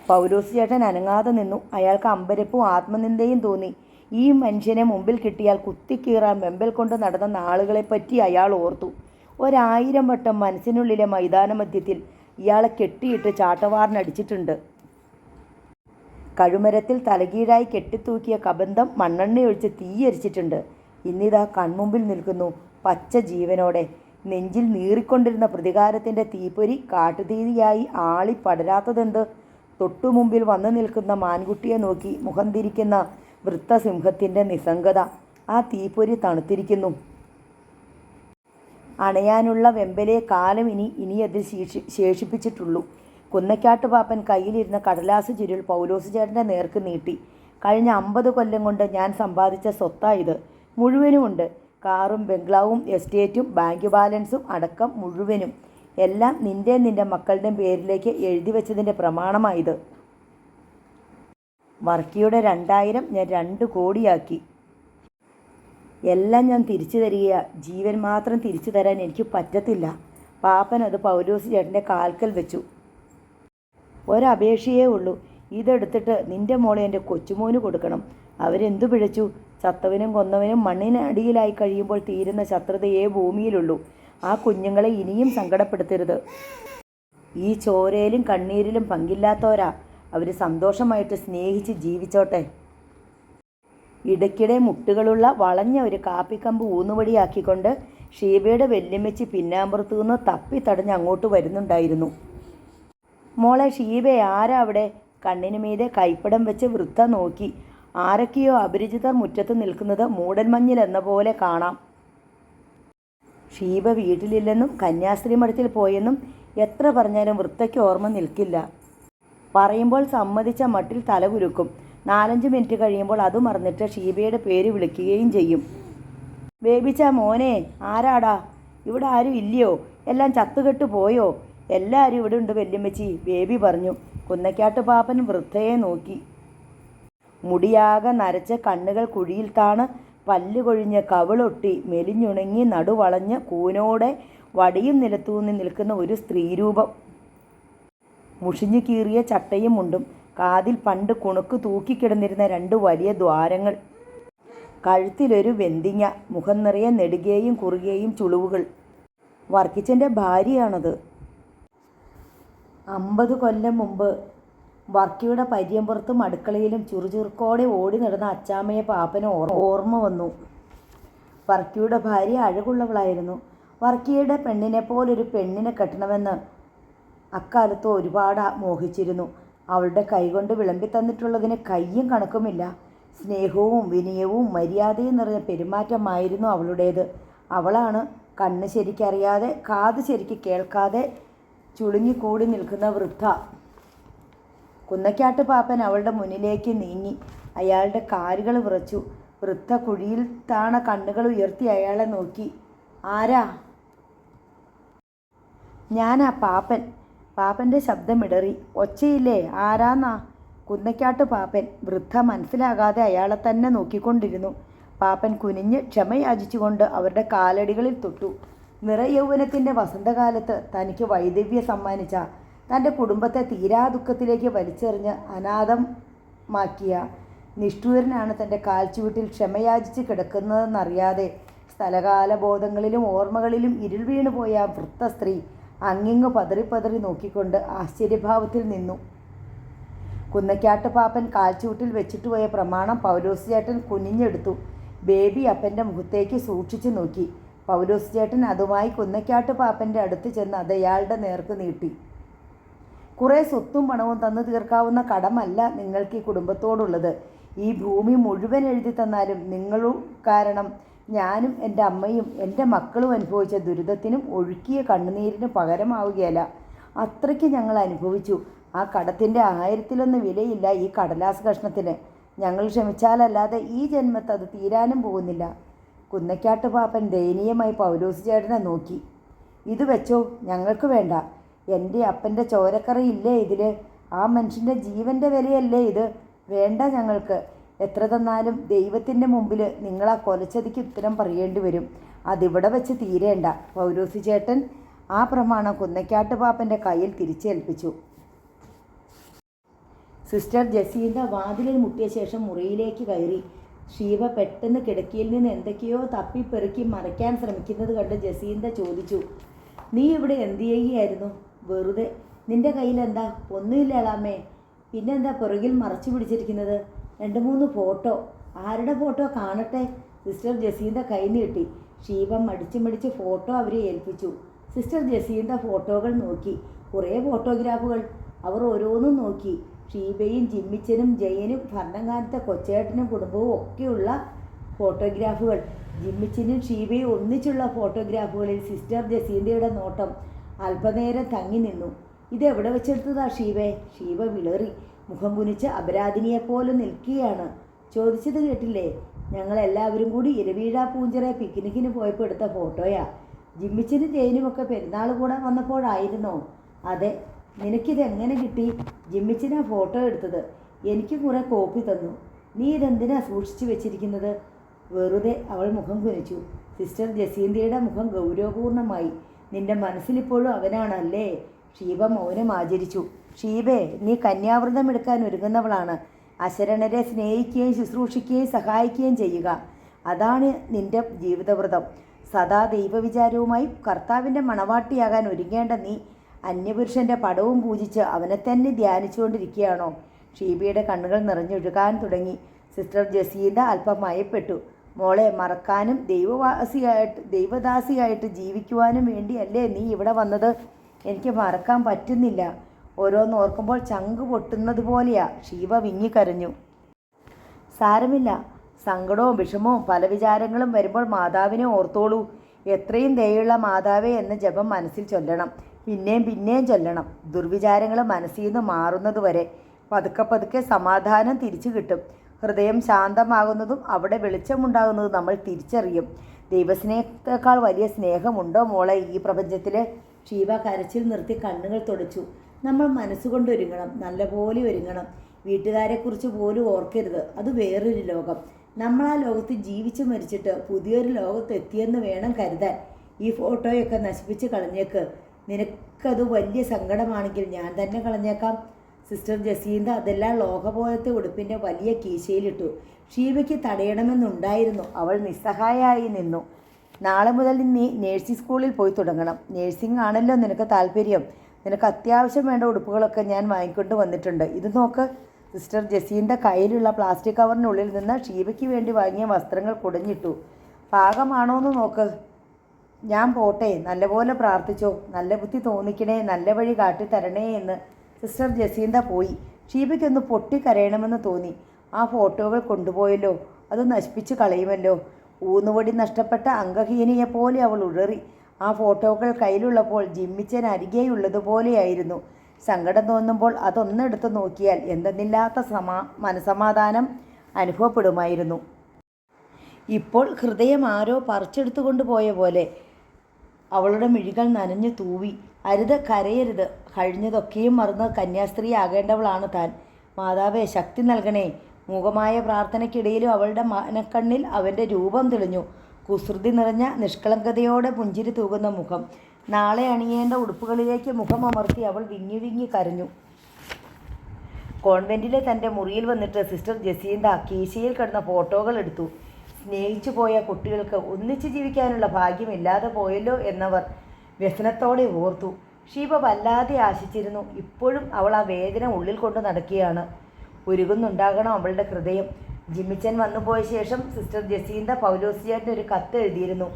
പൗലോസ് ചേട്ടൻ അനങ്ങാതെ നിന്നു. അയാൾക്ക് അമ്പരപ്പും ആത്മനിന്ദയും തോന്നി. ഈ മനുഷ്യനെ മുമ്പിൽ കിട്ടിയാൽ കുത്തിക്കീറാൻ വെമ്പൽ കൊണ്ട് നടന്ന നാളുകളെപ്പറ്റി അയാൾ ഓർത്തു. 1000 വട്ടം മനസ്സിനുള്ളിലെ മൈതാന മധ്യത്തിൽ ഇയാളെ കെട്ടിയിട്ട് ചാട്ടവാറിനടിച്ചിട്ടുണ്ട്. കഴുമരത്തിൽ തലകീഴായി കെട്ടിത്തൂക്കിയ കബന്ധം മണ്ണെണ്ണയൊഴിച്ച് തീയരിച്ചിട്ടുണ്ട്. ഇന്നിതാ കൺമുമ്പിൽ നിൽക്കുന്നു പച്ച ജീവനോടെ. നെഞ്ചിൽ നീറിക്കൊണ്ടിരുന്ന പ്രതികാരത്തിൻ്റെ തീപ്പൊരി കാട്ടുതീയായി ആളി പടരാത്തതെന്ത്? തൊട്ടുമുമ്പിൽ വന്നു നിൽക്കുന്ന മാൻകുട്ടിയെ നോക്കി മുഖം തിരിക്കുന്ന വൃത്തസിംഹത്തിൻ്റെ നിസ്സംഗത. ആ തീപ്പൊരി തണുത്തിരിക്കുന്നു. അണയാനുള്ള വെമ്പലെ കാലം ഇനി അതിൽ ശേഷിപ്പിച്ചിട്ടുള്ളൂ. കുന്നക്കാട്ട് പാപ്പൻ കയ്യിലിരുന്ന കടലാസ് ചുരുൾ പൗലോസ് ചേട്ടൻ്റെ നേർക്ക് നീട്ടി. കഴിഞ്ഞ 50 കൊല്ലം കൊണ്ട് ഞാൻ സമ്പാദിച്ച സ്വത്തായത്. മുഴുവനുമുണ്ട്. കാറും ബംഗ്ലാവും എസ്റ്റേറ്റും ബാങ്ക് ബാലൻസും അടക്കം മുഴുവനും. എല്ലാം നിൻ്റെ മക്കളുടെ പേരിലേക്ക് എഴുതി വെച്ചതിൻ്റെ പ്രമാണമായത്. വർക്കിയുടെ 2000 ഞാൻ 2 കോടിയാക്കി. എല്ലാം ഞാൻ തിരിച്ചു തരിക. ജീവൻ മാത്രം തിരിച്ചു തരാൻ എനിക്ക് പറ്റത്തില്ല. പാപ്പൻ അത് പൗലോസ് ചേട്ടൻ്റെ കാൽക്കൽ വെച്ചു. ഒരപേക്ഷയേ ഉള്ളൂ. ഇതെടുത്തിട്ട് നിൻ്റെ മോളെ എൻ്റെ കൊച്ചുമോന് കൊടുക്കണം. അവരെന്തു പിഴച്ചു? ചത്തവനും കൊന്നവനും മണ്ണിനടിയിലായി കഴിയുമ്പോൾ തീരുന്ന ശത്രുതയേ ഭൂമിയിലുള്ളൂ. ആ കുഞ്ഞുങ്ങളെ ഇനിയും സങ്കടപ്പെടുത്തരുത്. ഈ ചോരയിലും കണ്ണീരിലും പങ്കില്ലാത്തവരാ. അവർ സന്തോഷമായിട്ട് സ്നേഹിച്ച് ജീവിച്ചോട്ടെ. ഇടയ്ക്കിടെ മുട്ടുകളുള്ള വളഞ്ഞ ഒരു കാപ്പിക്കമ്പ് ഊന്നുവടിയാക്കിക്കൊണ്ട് ഷീബയുടെ വെല്ലുമ്മച്ചി പിന്നാമ്പുറത്തു നിന്ന് തപ്പിത്തടഞ്ഞ് അങ്ങോട്ട് വരുന്നുണ്ടായിരുന്നു. മോളെ ഷീബേ, ആരാ അവിടെ? കണ്ണിനു മീതെ കൈപ്പടം വെച്ച് വൃദ്ധ നോക്കി. ആരൊക്കെയോ അപരിചിതർ മുറ്റത്ത് നിൽക്കുന്നത് മൂടൽമഞ്ഞിൽ എന്ന പോലെ കാണാം. ഷീബ വീട്ടിലില്ലെന്നും കന്യാസ്ത്രീ മഠത്തിൽ പോയെന്നും എത്ര പറഞ്ഞാലും വൃദ്ധയ്ക്ക് ഓർമ്മ നിൽക്കില്ല. പറയുമ്പോൾ സമ്മതിച്ച മട്ടിൽ തലകുലുക്കും. 4-5 മിനിറ്റ് കഴിയുമ്പോൾ അത് മറന്നിട്ട് ഷീബയുടെ പേര് വിളിക്കുകയും ചെയ്യും. ബേബിച്ച മോനെ, ആരാടാ? ഇവിടെ ആരും ഇല്ലയോ? എല്ലാം ചത്തുകെട്ട് പോയോ? എല്ലാവരും ഇവിടെ ഉണ്ട് വല്യമ്മച്ചി, ബേബി പറഞ്ഞു. കുന്നക്കാട്ട് പാപ്പൻ വൃദ്ധയെ നോക്കി. മുടിയാകെ നരച്ച കണ്ണുകൾ കുഴിയിൽ താണ്, പല്ലുകൊഴിഞ്ഞ് കവിളൊട്ടി മെലിഞ്ഞുണങ്ങി നടുവളഞ്ഞ് കൂനോടെ വടിയും നിലത്തൂന്നി നിൽക്കുന്ന ഒരു സ്ത്രീരൂപം. മുഷിഞ്ഞു കീറിയ ചട്ടയും മുണ്ടും. കാതിൽ പണ്ട് കുണുക്ക് തൂക്കിക്കിടന്നിരുന്ന 2 വലിയ ദ്വാരങ്ങൾ. കഴുത്തിലൊരു വെന്തിങ്ങ. മുഖം നിറയെ നെടുകയും കുറുകയും ചുളിവുകൾ. വർക്കിച്ചൻ്റെ ഭാര്യയാണത്. 50 കൊല്ലം മുമ്പ് വർക്കിയുടെ പര്യമ്പുറത്തും അടുക്കളയിലും ചുറുചുറുക്കോടെ ഓടി നടന്ന അച്ചാമ്മയെ പാപ്പന് ഓർമ്മ വന്നു. വർക്കിയുടെ ഭാര്യ അഴകുള്ളവളായിരുന്നു. വർക്കിയുടെ പെണ്ണിനെ പോലൊരു പെണ്ണിനെ കെട്ടണമെന്ന് അക്കാലത്ത് ഒരുപാട് മോഹിച്ചിരുന്നു. അവളുടെ കൈകൊണ്ട് വിളമ്പി തന്നിട്ടുള്ളതിന് കയ്യും കണക്കുമില്ല. സ്നേഹവും വിനയവും മര്യാദയും നിറഞ്ഞ പെരുമാറ്റമായിരുന്നു അവളുടേത്. അവളാണ് കണ്ണ് ശരിക്കറിയാതെ കാത് ശരിക്ക് കേൾക്കാതെ ചുളുങ്ങിക്കൂടി നിൽക്കുന്ന വൃദ്ധ. കുന്നക്കാട്ട് പാപ്പൻ അവളുടെ മുന്നിലേക്ക് നീങ്ങി. അയാളുടെ കാലുകൾ വിറച്ചു. വൃദ്ധ കുഴിയിൽ താണ കണ്ണുകൾ ഉയർത്തി അയാളെ നോക്കി. ആരാ? ഞാനാ പാപ്പൻ. പാപ്പൻ്റെ ശബ്ദമിടറി. ഒച്ചയില്ലേ? ആരാന്നാ? കുന്നക്കാട്ട് പാപ്പൻ. വൃദ്ധ മനസ്സിലാകാതെ അയാളെ തന്നെ നോക്കിക്കൊണ്ടിരുന്നു. പാപ്പൻ കുനിഞ്ഞ് ക്ഷമയാചിച്ചുകൊണ്ട് അവരുടെ കാലടികളിൽ തൊട്ടു. നിറയൗവനത്തിൻ്റെ വസന്തകാലത്ത് തനിക്ക് വൈദവ്യം സമ്മാനിച്ച, തൻ്റെ കുടുംബത്തെ തീരാ ദുഃഖത്തിലേക്ക് വലിച്ചെറിഞ്ഞ് അനാഥമാക്കിയ നിഷ്ഠൂരനാണ് തൻ്റെ കാൽച്ചുവട്ടിൽ ക്ഷമയാചിച്ച് കിടക്കുന്നതെന്നറിയാതെ സ്ഥലകാലബോധങ്ങളിലും ഓർമ്മകളിലും ഇരുൾ വീണുപോയ ആ വൃദ്ധ സ്ത്രീ അങ്ങിങ്ങ് പതറി നോക്കിക്കൊണ്ട് ആശ്ചര്യഭാവത്തിൽ നിന്നു. കുന്നക്കാട്ട് പാപ്പൻ കാൽച്ചൂട്ടിൽ വെച്ചിട്ട് പോയ പ്രമാണം പൗലോസ് ചേട്ടൻ കുനിഞ്ഞെടുത്തു. ബേബി അപ്പൻ്റെ മുഖത്തേക്ക് സൂക്ഷിച്ചു നോക്കി. പൗലോസ് ചേട്ടൻ അതുമായി കുന്നക്കാട്ട് പാപ്പൻ്റെ അടുത്ത് ചെന്ന് അതയാളുടെ നേർക്ക് നീട്ടി. കുറേ സ്വത്തും പണവും തന്നു തീർക്കാവുന്ന കടമല്ല നിങ്ങൾക്ക് ഈ കുടുംബത്തോടുള്ളത്. ഈ ഭൂമി മുഴുവൻ എഴുതി തന്നാലും നിങ്ങളും കാരണം ഞാനും എൻ്റെ അമ്മയും എൻ്റെ മക്കളും അനുഭവിച്ച ദുരിതത്തിനും ഒഴുക്കിയ കണ്ണുനീരിനും പകരമാവുകയല്ല. അത്രയ്ക്ക് ഞങ്ങൾ അനുഭവിച്ചു. ആ കടത്തിൻ്റെ 1000-1 വിലയില്ല ഈ കടലാസ് കഷ്ണത്തിന്. ഞങ്ങൾ ക്ഷമിച്ചാലല്ലാതെ ഈ ജന്മത്ത് അത് തീരാനും പോകുന്നില്ല. കുന്നക്കാട്ട് പാപ്പൻ ദയനീയമായി പൗലോസ് ചേട്ടനെ നോക്കി. ഇത് വെച്ചോ, ഞങ്ങൾക്ക് വേണ്ട. എൻ്റെ അപ്പൻ്റെ ചോരക്കറയില്ലേ ഇതിൽ? ആ മനുഷ്യൻ്റെ ജീവൻ്റെ വിലയല്ലേ ഇത്? വേണ്ട ഞങ്ങൾക്ക്. എത്ര തന്നാലും ദൈവത്തിൻ്റെ മുമ്പിൽ നിങ്ങളാ കൊലച്ചതിക്ക് ഉത്തരം പറയേണ്ടി വരും. അതിവിടെ വെച്ച് തീരേണ്ട. പൗലോസ് ചേട്ടൻ ആ പ്രമാണം കുന്നക്കാട്ട് പാപ്പൻ്റെ കയ്യിൽ തിരിച്ചേൽപ്പിച്ചു. സിസ്റ്റർ ജസീന്ത വാതിലിൽ മുട്ടിയ ശേഷം മുറിയിലേക്ക് കയറി. ഷീബ പെട്ടെന്ന് കിടക്കിയിൽ നിന്ന് എന്തൊക്കെയോ തപ്പിപ്പെറുക്കി മറയ്ക്കാൻ ശ്രമിക്കുന്നത് കണ്ട് ജസീന്ത ചോദിച്ചു, നീ ഇവിടെ എന്ത് ചെയ്യുകയായിരുന്നു? വെറുതെ. നിന്റെ കയ്യിലെന്താ? ഒന്നുമില്ല അളാമ്മേ. പിന്നെന്താ പുറകിൽ മറച്ചു പിടിച്ചിരിക്കുന്നത്? 2-3 ഫോട്ടോ. ആരുടെ ഫോട്ടോ? കാണട്ടെ. സിസ്റ്റർ ജസീന്ത കൈ നീട്ടി. ഷീബ മടിച്ച് ഫോട്ടോ അവരെ ഏൽപ്പിച്ചു. സിസ്റ്റർ ജസീന്ത ഫോട്ടോകൾ നോക്കി. കുറേ ഫോട്ടോഗ്രാഫുകൾ. അവർ ഓരോന്നും നോക്കി. ഷീബയും ജിമ്മിച്ചനും ജയനും ഭരണകാലത്തെ കൊച്ചേട്ടനും കുടുംബവും ഒക്കെയുള്ള ഫോട്ടോഗ്രാഫുകൾ. ജിമ്മിച്ചനും ഷീബയും ഒന്നിച്ചുള്ള ഫോട്ടോഗ്രാഫുകളിൽ സിസ്റ്റർ ജസീന്തയുടെ നോട്ടം അല്പനേരം തങ്ങി നിന്നു. ഇതെവിടെ വെച്ചെടുത്തതാ ഷീബേ? ഷീബ വിളറി. മുഖം കുനിച്ച് അപരാധിനിയെപ്പോലെ നിൽക്കുകയാണ്. ചോദിച്ചത് കേട്ടില്ലേ? ഞങ്ങളെല്ലാവരും കൂടി ഇരവീഴ പൂഞ്ചിറ പിക്നിക്കിന് പോയപ്പോൾ എടുത്ത ഫോട്ടോയാ. ജിമ്മിച്ചനും ജയനുമൊക്കെ പെരുന്നാൾ കൂടെ വന്നപ്പോഴായിരുന്നോ? അതെ. നിനക്കിതെങ്ങനെ കിട്ടി? ജിമ്മിച്ചനാ ഫോട്ടോ എടുത്തത്. എനിക്ക് കുറേ കോപ്പി തന്നു. നീ ഇതെന്തിനാ സൂക്ഷിച്ചു വെച്ചിരിക്കുന്നത്? വെറുതെ. അവൾ മുഖം കുനിച്ചു. സിസ്റ്റർ ജസീന്തയുടെ മുഖം ഗൗരവപൂർണമായി. നിന്റെ മനസ്സിലിപ്പോഴും അവനാണല്ലേ? ഷീബ മൗനം ആചരിച്ചു. ഷീബേ, നീ കന്യാവ്രതം എടുക്കാൻ ഒരുങ്ങുന്നവളാണ്. അശരണരെ സ്നേഹിക്കുകയും ശുശ്രൂഷിക്കുകയും സഹായിക്കുകയും ചെയ്യുക. അതാണ് നിന്റെ ജീവിതവ്രതം. സദാ ദൈവവിചാരവുമായി കർത്താവിൻ്റെ മണവാട്ടിയാകാൻ ഒരുങ്ങേണ്ട നീ അന്യപുരുഷൻ്റെ പടവും പൂജിച്ച് അവനെ തന്നെ ധ്യാനിച്ചുകൊണ്ടിരിക്കുകയാണോ? ഷീബയുടെ കണ്ണുകൾ നിറഞ്ഞൊഴുകാൻ തുടങ്ങി. സിസ്റ്റർ ജസീന്ത അല്പം മയപ്പെട്ടു. മോളെ, മറക്കാനും ദൈവദാസിയായിട്ട് ജീവിക്കുവാനും വേണ്ടിയല്ലേ നീ ഇവിടെ വന്നത്? എനിക്ക് മറക്കാൻ പറ്റുന്നില്ല. ഓരോന്നോർക്കുമ്പോൾ ചങ്ക് പൊട്ടുന്നത് പോലെയാ. ഷീബ വിങ്ങിക്കരഞ്ഞു. സാരമില്ല. സങ്കടവും വിഷമവും പല വിചാരങ്ങളും വരുമ്പോൾ മാതാവിനെ ഓർത്തോളൂ. എത്രയും ദയുള്ള മാതാവേ എന്ന ജപം മനസ്സിൽ ചൊല്ലണം. പിന്നെയും ചൊല്ലണം. ദുർവിചാരങ്ങൾ മനസ്സിൽ നിന്ന് മാറുന്നത് വരെ. പതുക്കെ സമാധാനം തിരിച്ചു കിട്ടും. ഹൃദയം ശാന്തമാകുന്നതും അവിടെ വെളിച്ചമുണ്ടാകുന്നതും നമ്മൾ തിരിച്ചറിയും. ദൈവസ്നേഹത്തേക്കാൾ വലിയ സ്നേഹമുണ്ടോ മോളെ ഈ പ്രപഞ്ചത്തിൽ? ഷീബ കരച്ചിൽ നിർത്തി കണ്ണുകൾ തുടച്ചു. നമ്മൾ മനസ്സുകൊണ്ട് ഒരുങ്ങണം. നല്ലപോലെ ഒരുങ്ങണം. വീട്ടുകാരെക്കുറിച്ച് പോലും ഓർക്കരുത്. അത് വേറൊരു ലോകം. നമ്മൾ ആ ലോകത്ത് ജീവിച്ചു മരിച്ചിട്ട് പുതിയൊരു ലോകത്ത് എത്തിയെന്ന് വേണം കരുതാൻ. ഈ ഫോട്ടോയൊക്കെ നശിപ്പിച്ച് കളഞ്ഞേക്ക്. നിനക്കത് വലിയ സങ്കടമാണെങ്കിൽ ഞാൻ തന്നെ കളഞ്ഞേക്കാം. സിസ്റ്റർ ജസീന്ത അതെല്ലാം ലോകബോധത്തെ ഉടുപ്പിൻ്റെ വലിയ കീശയിലിട്ടു. ഷീബയ്ക്ക് തടയണമെന്നുണ്ടായിരുന്നു. അവൾ നിസ്സഹായയായി നിന്നു. നാളെ മുതൽ നീ നേഴ്സിംഗ് സ്കൂളിൽ പോയി തുടങ്ങണം. നേഴ്സിംഗ് ആണല്ലോ നിനക്ക് താല്പര്യം. നിനക്ക് അത്യാവശ്യം വേണ്ട ഉടുപ്പുകളൊക്കെ ഞാൻ വാങ്ങിക്കൊണ്ട് വന്നിട്ടുണ്ട്. ഇത് നോക്ക്. സിസ്റ്റർ ജസീന്ത കയ്യിലുള്ള പ്ലാസ്റ്റിക് കവറിനുള്ളിൽ നിന്ന് ഷീബയ്ക്ക് വേണ്ടി വാങ്ങിയ വസ്ത്രങ്ങൾ കുടഞ്ഞിട്ടു. പാകമാണോ എന്ന് നോക്ക്. ഞാൻ പോട്ടെ. നല്ലപോലെ പ്രാർത്ഥിച്ചോ. നല്ല ബുദ്ധി തോന്നിക്കണേ, നല്ല വഴി കാട്ടിത്തരണേ എന്ന്. സിസ്റ്റർ ജസീന്ത പോയി. ഷീബയ്ക്കൊന്ന് പൊട്ടിക്കരയണമെന്ന് തോന്നി. ആ ഫോട്ടോകൾ കൊണ്ടുപോയല്ലോ. അത് നശിപ്പിച്ച് കളയുമല്ലോ. ഊന്നുവടി നഷ്ടപ്പെട്ട അംഗഹീനയെപ്പോലെ അവൾ ഉഴറി. ആ ഫോട്ടോകൾ കയ്യിലുള്ളപ്പോൾ ജിമ്മിച്ചൻ അരികെയുള്ളതുപോലെയായിരുന്നു. സങ്കടം തോന്നുമ്പോൾ അതൊന്നെടുത്ത് നോക്കിയാൽ എന്തെന്നില്ലാത്ത മനസമാധാനം അനുഭവപ്പെടുമായിരുന്നു. ഇപ്പോൾ ഹൃദയം ആരോ പറിച്ചെടുത്തുകൊണ്ട് പോയ പോലെ അവളുടെ മിഴികൾ നനഞ്ഞു തൂവി. അരുത്, കരയരുത്. കഴിഞ്ഞതൊക്കെയും മറന്ന് കന്യാസ്ത്രീ ആകേണ്ടവളാണ് താൻ. മാതാവേ, ശക്തി നൽകണേ. മൂകമായ പ്രാർത്ഥനയ്ക്കിടയിലും അവളുടെ മനക്കണ്ണിൽ അവൻ്റെ രൂപം തെളിഞ്ഞു. കുസൃതി നിറഞ്ഞ നിഷ്കളങ്കതയോടെ പുഞ്ചിരി തൂകുന്ന മുഖം. നാളെ അണിയേണ്ട ഉടുപ്പുകളിലേക്ക് മുഖം അമർത്തി അവൾ വിങ്ങി കരഞ്ഞു. കോൺവെൻറ്റിലെ തൻ്റെ മുറിയിൽ വന്നിട്ട് സിസ്റ്റർ ജസീന്ത കീശയിൽ കിടന്ന ഫോട്ടോകൾ എടുത്തു. സ്നേഹിച്ചു പോയ കുട്ടികൾക്ക് ഒന്നിച്ചു ജീവിക്കാനുള്ള ഭാഗ്യമില്ലാതെ പോയല്ലോ എന്നവർ വ്യസനത്തോടെ ഓർത്തു. ഷീബ വല്ലാതെ ആശിച്ചിരുന്നു. ഇപ്പോഴും അവൾ ആ വേദന ഉള്ളിൽ കൊണ്ട് നടക്കുകയാണ്. ഉരുകുന്നുണ്ടാകണം അവളുടെ ഹൃദയം. ജിമ്മിച്ചൻ വന്നുപോയ ശേഷം സിസ്റ്റർ ജസീന്ത പൗലോസിയാറ്റിന് ഒരു കത്ത് എഴുതിയിരുന്നു.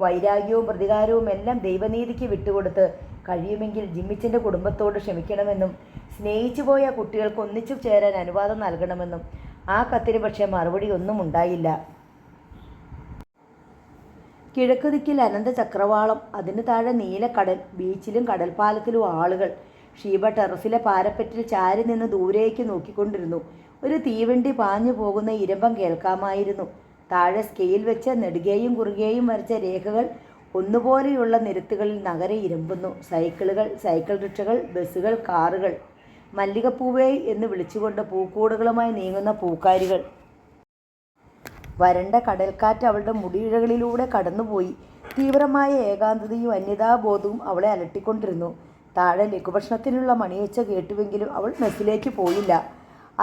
വൈരാഗ്യവും പ്രതികാരവും എല്ലാം ദൈവനീതിക്ക് വിട്ടുകൊടുത്ത് കഴിയുമെങ്കിൽ ജിമ്മിച്ചൻ്റെ കുടുംബത്തോട് ക്ഷമിക്കണമെന്നും സ്നേഹിച്ചു പോയ കുട്ടികൾക്ക് ഒന്നിച്ചു ചേരാൻ അനുവാദം നൽകണമെന്നും. ആ കത്തിന് പക്ഷേ മറുപടി ഒന്നും ഉണ്ടായില്ല. കിഴക്ക് ദിക്കിൽ അനന്ത ചക്രവാളം, അതിന് താഴെ നീലക്കടൽ, ബീച്ചിലും കടൽപ്പാലത്തിലും ആളുകൾ. ഷീബ ടെറസിലെ പാരപ്പറ്റിൽ ചാരി നിന്ന് ദൂരേക്ക് നോക്കിക്കൊണ്ടിരുന്നു. ഒരു തീവണ്ടി പാഞ്ഞു പോകുന്ന ഇരമ്പം കേൾക്കാമായിരുന്നു. താഴെ സ്കെയിൽ വെച്ച് നെടുകയും കുറുകയും വരച്ച രേഖകൾ ഒന്നുപോലെയുള്ള നിരത്തുകളിൽ നഗരെ ഇരമ്പുന്നു. സൈക്കിളുകൾ, സൈക്കിൾ റിക്ഷകൾ, ബസ്സുകൾ, കാറുകൾ. മല്ലികപ്പൂവേ എന്ന് വിളിച്ചുകൊണ്ട് പൂക്കൂടുകളുമായി നീങ്ങുന്ന പൂക്കാരികൾ. വരണ്ട കടൽക്കാറ്റ് അവളുടെ മുടിയിഴകളിലൂടെ കടന്നുപോയി. തീവ്രമായ ഏകാന്തതയും അന്യതാബോധവും അവളെ അലട്ടിക്കൊണ്ടിരുന്നു. താഴെ ലഘുഭക്ഷണത്തിനുള്ള മണിയൊച്ച കേട്ടുവെങ്കിലും അവൾ മെസ്സിലേക്ക് പോയില്ല.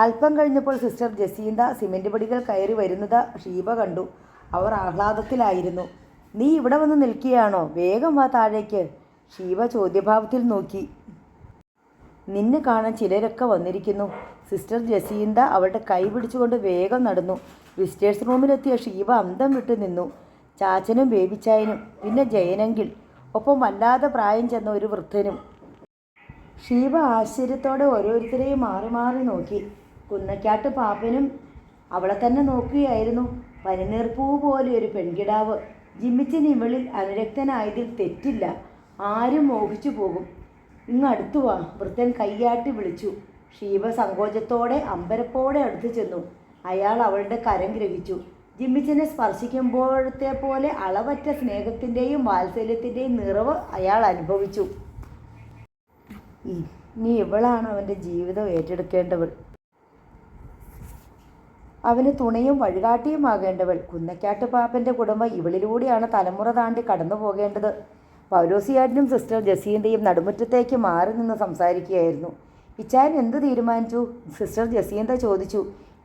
അല്പം കഴിഞ്ഞപ്പോൾ സിസ്റ്റർ ജസീന്ത സിമൻറ്റ് പടികൾ കയറി വരുന്നത് ഷീബ കണ്ടു. അവർ ആഹ്ലാദത്തിലായിരുന്നു. നീ ഇവിടെ വന്ന് നിൽക്കുകയാണോ? വേഗം വാ താഴേക്ക്. ഷീബ ചോദ്യഭാവത്തിൽ നോക്കി. നിന്നെ കാണാൻ ചിലരൊക്കെ വന്നിരിക്കുന്നു. സിസ്റ്റർ ജസീന്ത അവളുടെ കൈ പിടിച്ചുകൊണ്ട് വേഗം നടന്നു. വിസിറ്റേഴ്സ് റൂമിലെത്തിയ ഷീബ അന്തം വിട്ടു നിന്നു. ചാച്ചനും ബേബിച്ചായനും പിന്നെ ജയനെങ്കിൽ, ഒപ്പം വല്ലാതെ പ്രായം ചെന്ന ഒരു വൃദ്ധനും. ഷീബ ആശ്ചര്യത്തോടെ ഓരോരുത്തരെയും മാറി മാറി നോക്കി. കുന്നക്കാട്ട് പാപ്പനും അവളെ തന്നെ നോക്കുകയായിരുന്നു. പനിനീർപ്പൂ പോലെ ഒരു പെൺകിടാവ്. ജിമ്മിച്ചൻ ഇവളിൽ അനുരക്തനായതിൽ തെറ്റില്ല. ആരും മോഹിച്ചു പോകും. ഇങ്ങടുത്തു വാ, വൃദ്ധൻ കയ്യാട്ടി വിളിച്ചു. ഷീബ സങ്കോചത്തോടെ അമ്പരപ്പോടെ അടുത്തു ചെന്നു. അയാൾ അവളുടെ കരം ഗ്രഹിച്ചു. ജിമ്മിച്ചനെ സ്പർശിക്കുമ്പോഴത്തെ പോലെ അളവറ്റ സ്നേഹത്തിൻ്റെയും വാത്സല്യത്തിൻ്റെയും നിറവ് അയാൾ അനുഭവിച്ചു. ഇനി ഇവളാണ് അവൻ്റെ ജീവിതം ഏറ്റെടുക്കേണ്ടവൾ, അവന് തുണയും വഴികാട്ടിയുമാകേണ്ടവൾ. കുന്നക്കാട്ട് പാപ്പൻ്റെ കുടുംബം ഇവളിലൂടെയാണ് തലമുറ താണ്ടി കടന്നു പോകേണ്ടത്. പൗലോസിയാറ്റിനും സിസ്റ്റർ ജസീന്തയും നടുമുറ്റത്തേക്ക് മാറി നിന്ന് സംസാരിക്കുകയായിരുന്നു. ഇച്ചായൻ എന്ത് തീരുമാനിച്ചു? സിസ്റ്റർ ജസീന്ത ചോദിച്ചു.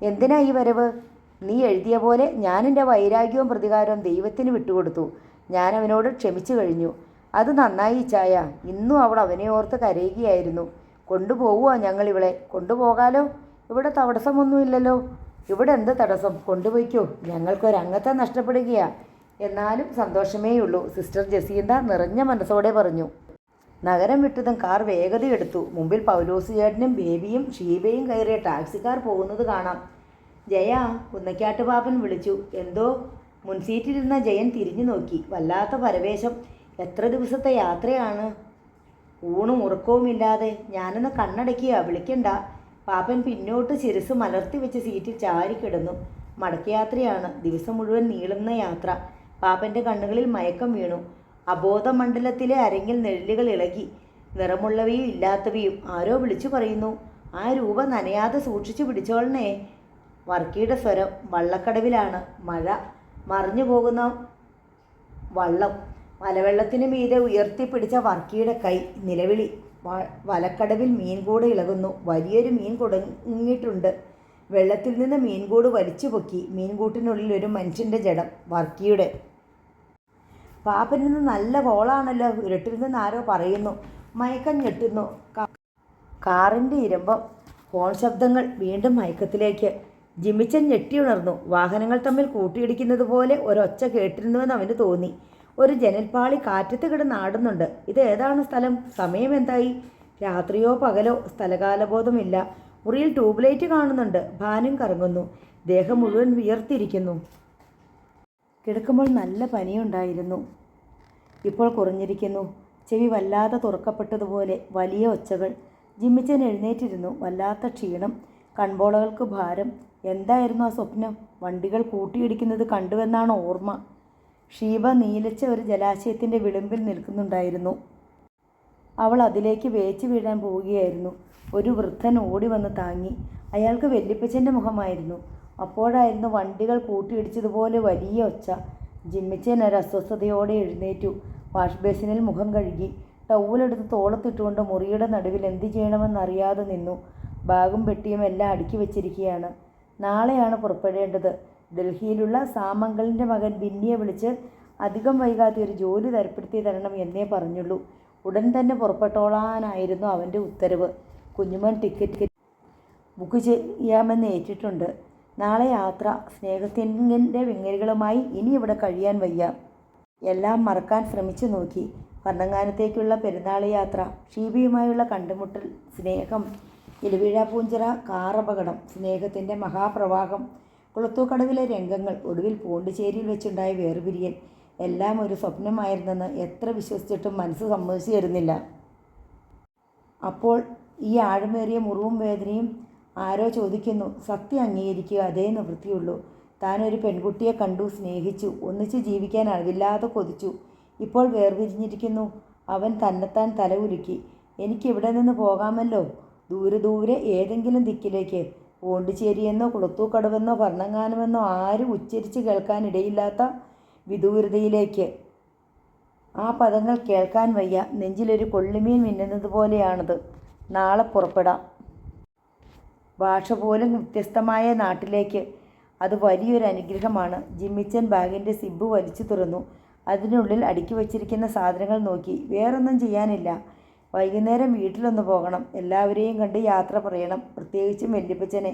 എന്തിനാ ഈ വരവ്? നീ എഴുതിയ പോലെ ഞാൻ എൻ്റെ വൈരാഗ്യവും പ്രതികാരവും ദൈവത്തിന് വിട്ടുകൊടുത്തു. ഞാൻ അവനോട് ക്ഷമിച്ചു കഴിഞ്ഞു. അത് നന്നായി ഇച്ചായ. ഇന്നും അവൾ അവനെ ഓർത്ത് കരയുകയായിരുന്നു. കൊണ്ടുപോവുക ഞങ്ങളിവളെ. കൊണ്ടുപോകാലോ, ഇവിടെ തടസ്സമൊന്നുമില്ലല്ലോ. ഇവിടെ എന്ത് തടസ്സം? കൊണ്ടുപോയിക്കോ, ഞങ്ങൾക്കൊരംഗത്തെ നഷ്ടപ്പെടുകയാ. എന്നാലും സന്തോഷമേയുള്ളൂ, സിസ്റ്റർ ജസീന്ത നിറഞ്ഞ മനസ്സോടെ പറഞ്ഞു. നഗരം വിട്ടതും കാർ വേഗതയെടുത്തു. മുമ്പിൽ പൗലോസിയേട്ടനും ബേബിയും ഷീബയും കയറിയ ടാക്സിക്കാർ പോകുന്നത് കാണാം. ജയ, കുന്നക്കാട്ട് പാപ്പൻ വിളിച്ചു. എന്തോ? മുൻസീറ്റിലിരുന്ന ജയൻ തിരിഞ്ഞു നോക്കി. വല്ലാത്ത പരവേശം. എത്ര ദിവസത്തെ യാത്രയാണ്? ഊണും ഉറക്കവുമില്ലാതെ. ഞാനൊന്ന് കണ്ണടയ്ക്കുക, വിളിക്കണ്ട. പാപ്പൻ പിന്നോട്ട് ശിരസ് മലർത്തി വെച്ച് സീറ്റിൽ ചാരിക്കിടന്നു. മടക്കയാത്രയാണ്, ദിവസം മുഴുവൻ നീളുന്ന യാത്ര. പാപ്പൻ്റെ കണ്ണുകളിൽ മയക്കം വീണു. അബോധമണ്ഡലത്തിലെ അരങ്ങിൽ നെഴലുകൾ ഇളകി. നിറമുള്ളവയും ഇല്ലാത്തവയും. ആരോ വിളിച്ചു പറയുന്നു. ആ രൂപ നനയാതെ സൂക്ഷിച്ചു പിടിച്ചോളണേ. വർക്കിയുടെ സ്വരം. വള്ളക്കടവിലാണ്. മഴ. മറിഞ്ഞു പോകുന്ന വള്ളം. മലവെള്ളത്തിന് മീതെ ഉയർത്തിപ്പിടിച്ച വർക്കിയുടെ കൈ. നിലവിളി. വലക്കടവിൽ മീൻകൂട് ഇളകുന്നു. വലിയൊരു മീൻ കുടുങ്ങിയിട്ടുണ്ട്. വെള്ളത്തിൽ നിന്ന് മീൻകൂട് വലിച്ചു പൊക്കി. മീൻകൂട്ടിനുള്ളിൽ ഒരു മനുഷ്യൻ്റെ ജഡം. വർക്കിയുടെ. പാപ്പൻ നിന്ന് നല്ല കോളാണല്ലോ. ഇരുട്ടിൽ നിന്ന് ആരോ പറയുന്നു. മയക്കം ഞെട്ടുന്നു. കാറിൻ്റെ ഇരമ്പം. ഹോൺ ശബ്ദങ്ങൾ. വീണ്ടും മയക്കത്തിലേക്ക്. ജിമ്മിച്ചൻ ഞെട്ടിയുണർന്നു. വാഹനങ്ങൾ തമ്മിൽ കൂട്ടിയിടിക്കുന്നത് പോലെ ഒരൊച്ച കേട്ടിരുന്നുവെന്ന് അവന് തോന്നി. ഒരു ജനൽപ്പാളി കാറ്റത്ത് കിടന്നാടുന്നുണ്ട്. ഇത് ഏതാണ് സ്ഥലം? സമയം എന്തായി? രാത്രിയോ പകലോ? സ്ഥലകാലബോധമില്ല. മുറിയിൽ ട്യൂബ് ലൈറ്റ് കാണുന്നുണ്ട്. ഭാനം കറങ്ങുന്നു. ദേഹം മുഴുവൻ വിയർത്തിരിക്കുന്നു. കിടക്കുമ്പോൾ നല്ല പനിയുണ്ടായിരുന്നു. ഇപ്പോൾ കുറഞ്ഞിരിക്കുന്നു. ചെവി വല്ലാതെ തുറക്കപ്പെട്ടതുപോലെ. വലിയ ഒച്ചകൾ. ജിമ്മിച്ചൻ എഴുന്നേറ്റിരുന്നു. വല്ലാത്ത ക്ഷീണം. കൺപോളകൾക്ക് ഭാരം. എന്തായിരുന്നു ആ സ്വപ്നം? വണ്ടികൾ കൂട്ടിയിടിക്കുന്നത് കണ്ടുവെന്നാണ് ഓർമ്മ. ഷീബ നീലച്ച ഒരു ജലാശയത്തിൻ്റെ വിളിമ്പിൽ നിൽക്കുന്നുണ്ടായിരുന്നു. അവൾ അതിലേക്ക് വേച്ചു വീഴാൻ പോവുകയായിരുന്നു. ഒരു വൃദ്ധൻ ഓടി വന്ന് താങ്ങി. അയാൾക്ക് വല്യപ്പച്ചൻ്റെ മുഖമായിരുന്നു. അപ്പോഴായിരുന്നു വണ്ടികൾ കൂട്ടിയിടിച്ചതുപോലെ വലിയ ഒച്ച. ജിമ്മിച്ചൻ ഒരു അസ്വസ്ഥതയോടെ എഴുന്നേറ്റു. വാഷ് ബേസിനിൽ മുഖം കഴുകി. ടൗവലെടുത്ത് തോളത്തിട്ടുകൊണ്ട് മുറിയുടെ നടുവിൽ എന്ത് ചെയ്യണമെന്നറിയാതെ നിന്നു. ബാഗും പെട്ടിയും എല്ലാം അടുക്കി വെച്ചിരിക്കുകയാണ്. നാളെയാണ് പുറപ്പെടേണ്ടത്. ഡൽഹിയിലുള്ള സാമംഗളിൻ്റെ മകൻ ബിന്നിയെ വിളിച്ച് അധികം വൈകാതെ ഒരു ജോലി തരപ്പെടുത്തി തരണം എന്നേ പറഞ്ഞുള്ളൂ. ഉടൻ തന്നെ പുറപ്പെട്ടോളാനായിരുന്നു അവൻ്റെ ഉത്തരവ്. കുഞ്ഞുമോൻ ടിക്കറ്റ് ബുക്ക് ചെയ്യാമെന്ന് ഏറ്റിട്ടുണ്ട്. നാളെ യാത്ര. സ്നേഹത്തിൻ്റെ വിങ്ങലുകളുമായി ഇനി ഇവിടെ കഴിയാൻ വയ്യ. എല്ലാം മറക്കാൻ ശ്രമിച്ചു നോക്കി. വർണ്ണങ്ങാനത്തേക്കുള്ള പെരുന്നാൾ യാത്ര, ഷീബയുമായുള്ള കണ്ടുമുട്ടൽ, സ്നേഹം, ഇലവീഴാപ്പൂഞ്ചിറ കാറപകടം, സ്നേഹത്തിൻ്റെ മഹാപ്രവാഹം, കുളത്തൂക്കടവിലെ രംഗങ്ങൾ, ഒടുവിൽ പോണ്ടിച്ചേരിയിൽ വെച്ചുണ്ടായ വേർപിരിയൽ, എല്ലാം ഒരു സ്വപ്നമായിരുന്നെന്ന് എത്ര വിശ്വസിച്ചിട്ടും മനസ്സ് സമ്മതിച്ചു തരുന്നില്ല. അപ്പോൾ ഈ ആഴമേറിയ മുറിവും വേദനയും ആരോ ചോദിക്കുന്നു. സത്യം അംഗീകരിക്കുക, അതേ നിവൃത്തിയുള്ളൂ. താനൊരു പെൺകുട്ടിയെ കണ്ടു, സ്നേഹിച്ചു, ഒന്നിച്ച് ജീവിക്കാൻ അളവില്ലാതെ കൊതിച്ചു. ഇപ്പോൾ വേർപിരിഞ്ഞിരിക്കുന്നു. അവൻ തന്നെത്താൻ തല ഉലുക്കി. എനിക്കിവിടെ നിന്ന് പോകാമല്ലോ, ദൂരെ ദൂരെ ഏതെങ്കിലും ദിക്കിലേക്ക്. പോണ്ടിച്ചേരിയെന്നോ കുളത്തൂക്കടവെന്നോ ഭരണങ്ങാനമെന്നോ ആരും ഉച്ചരിച്ച് കേൾക്കാനിടയില്ലാത്ത വിദൂരതയിലേക്ക്. ആ പദങ്ങൾ കേൾക്കാൻ വയ്യ. നെഞ്ചിലൊരു കൊള്ളിമീൻ മിന്നുന്നത് പോലെയാണത്. നാളെ പുറപ്പെടാം. ഭാഷ പോലും വ്യത്യസ്തമായ നാട്ടിലേക്ക്. അത് വലിയൊരു അനുഗ്രഹമാണ്. ജിമ്മിച്ചൻ ബാഗിൻ്റെ സിബ്ബ് വലിച്ചു തുറന്നു. അതിനുള്ളിൽ അടുക്കി വച്ചിരിക്കുന്ന സാധനങ്ങൾ നോക്കി. വേറൊന്നും ചെയ്യാനില്ല. വൈകുന്നേരം വീട്ടിലൊന്ന് പോകണം. എല്ലാവരെയും കണ്ട് യാത്ര പറയണം, പ്രത്യേകിച്ചും വല്യപ്പച്ചനെ.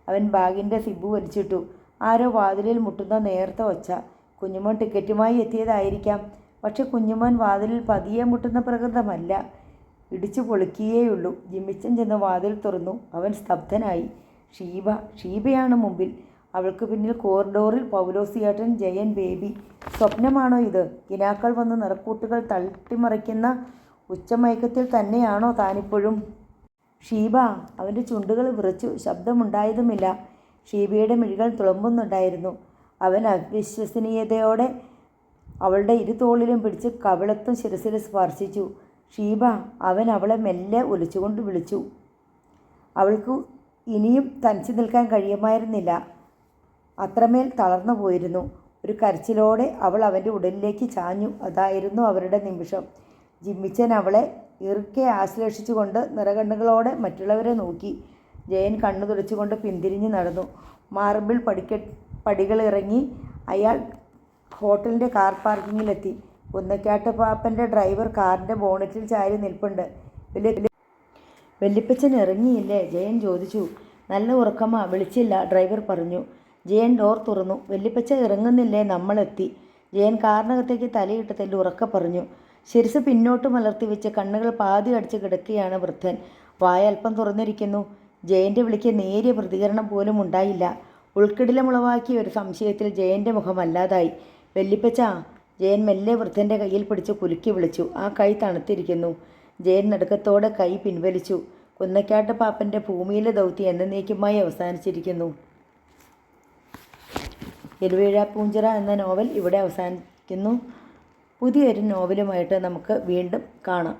അവൻ ബാഗിൻ്റെ സിബ്ബ് വലിച്ചിട്ടു. ആരോ വാതിലിൽ മുട്ടുന്ന നേർത്ത ഒച്ച. കുഞ്ഞുമോൻ ടിക്കറ്റുമായി എത്തിയതായിരിക്കാം. പക്ഷെ കുഞ്ഞുമോൻ വാതിലിൽ പതിയെ മുട്ടുന്ന പ്രകൃതമല്ല, ഇടിച്ചു പൊളിക്കുകയുള്ളൂ. ജിമ്മിച്ചൻ ചെന്ന് വാതിൽ തുറന്നു. അവൻ സ്തബ്ധനായി. ഷീബയാണ് മുമ്പിൽ. അവൾക്ക് പിന്നിൽ കോറിഡോറിൽ പൗലോസിയേട്ടൻ, ജയൻ, ബേബി. സ്വപ്നമാണോ ഇത്? കിനാക്കൾ വന്ന് നിറക്കൂട്ടുകൾ തട്ടിമറിക്കുന്ന ഉച്ചമയക്കത്തിൽ തന്നെയാണോ താനിപ്പോഴും? ഷീബ. അവൻ്റെ ചുണ്ടുകൾ വിറച്ചു. ശബ്ദമുണ്ടായതുമില്ല. ഷീബയുടെ മിഴികൾ തുളുമ്പുന്നുണ്ടായിരുന്നു. അവൻ അവിശ്വസനീയതയോടെ അവളുടെ ഇരുതോളിലും പിടിച്ച് കവിളത്തും ശിരസിൽ സ്പർശിച്ചു. ഷീബ. അവൻ അവളെ മെല്ലെ ഒലിച്ചുകൊണ്ട് വിളിച്ചു. അവൾക്ക് ഇനിയും തനിച്ചു നിൽക്കാൻ കഴിയുമായിരുന്നില്ല. അത്രമേൽ തളർന്നു പോയിരുന്നു. ഒരു കരച്ചിലോടെ അവൾ അവൻ്റെ ഉടലിലേക്ക് ചാഞ്ഞു. അതായിരുന്നു അവരുടെ നിമിഷം. ജിമ്മിച്ചൻ അവളെ ഇറുക്കെ ആശ്ലേഷിച്ചുകൊണ്ട് നിറകണ്ണുകളോടെ മറ്റുള്ളവരെ നോക്കി. ജയൻ കണ്ണു തുളച്ചുകൊണ്ട് പിന്തിരിഞ്ഞ് നടന്നു. മാർബിൾ പടികളിറങ്ങി അയാൾ ഹോട്ടലിൻ്റെ കാർ പാർക്കിങ്ങിലെത്തി. കുന്നക്കാട്ട് പാപ്പൻ്റെ ഡ്രൈവർ കാറിൻ്റെ ബോണറ്റിൽ ചാരി നിൽപ്പുണ്ട്. വല്യപ്പച്ചൻ ഇറങ്ങിയില്ലേ? ജയൻ ചോദിച്ചു. നല്ല ഉറക്കമാ, വിളിച്ചില്ല, ഡ്രൈവർ പറഞ്ഞു. ജയൻ ഡോർ തുറന്നു. വല്യപ്പച്ച ഇറങ്ങുന്നില്ലേ? നമ്മളെത്തി. ജയൻ കാറിനകത്തേക്ക് തലയിട്ട് തല്ലി ഉറക്കെ പറഞ്ഞു. ശിരസ് പിന്നോട്ട് മലർത്തി വെച്ച് കണ്ണുകൾ പാതി അടിച്ച് കിടക്കുകയാണ് വൃദ്ധൻ. വായ അല്പം തുറന്നിരിക്കുന്നു. ജയൻ്റെ വിളിക്ക് നേരിയ പ്രതികരണം പോലും ഉണ്ടായില്ല. ഉൾക്കിടിലമുളവാക്കിയ ഒരു സംശയത്തിൽ ജയൻ്റെ മുഖമല്ലാതായി. വല്യപ്പച്ച. ജയൻ മെല്ലെ വൃദ്ധൻ്റെ കയ്യിൽ പിടിച്ച് കുലുക്കി വിളിച്ചു. ആ കൈ തണുത്തിരിക്കുന്നു. ജയൻ നടുക്കത്തോടെ കൈ പിൻവലിച്ചു. കുന്നക്കാട്ട് പാപ്പൻ്റെ ഭൂമിയിലെ ദൗത്യം എന്നേക്കുമായി അവസാനിച്ചിരിക്കുന്നു. ഇലവീഴാപ്പൂഞ്ചിറ എന്ന നോവൽ ഇവിടെ അവസാനിക്കുന്നു. പുതിയൊരു നോവലുമായിട്ട് നമുക്ക് വീണ്ടും കാണാം.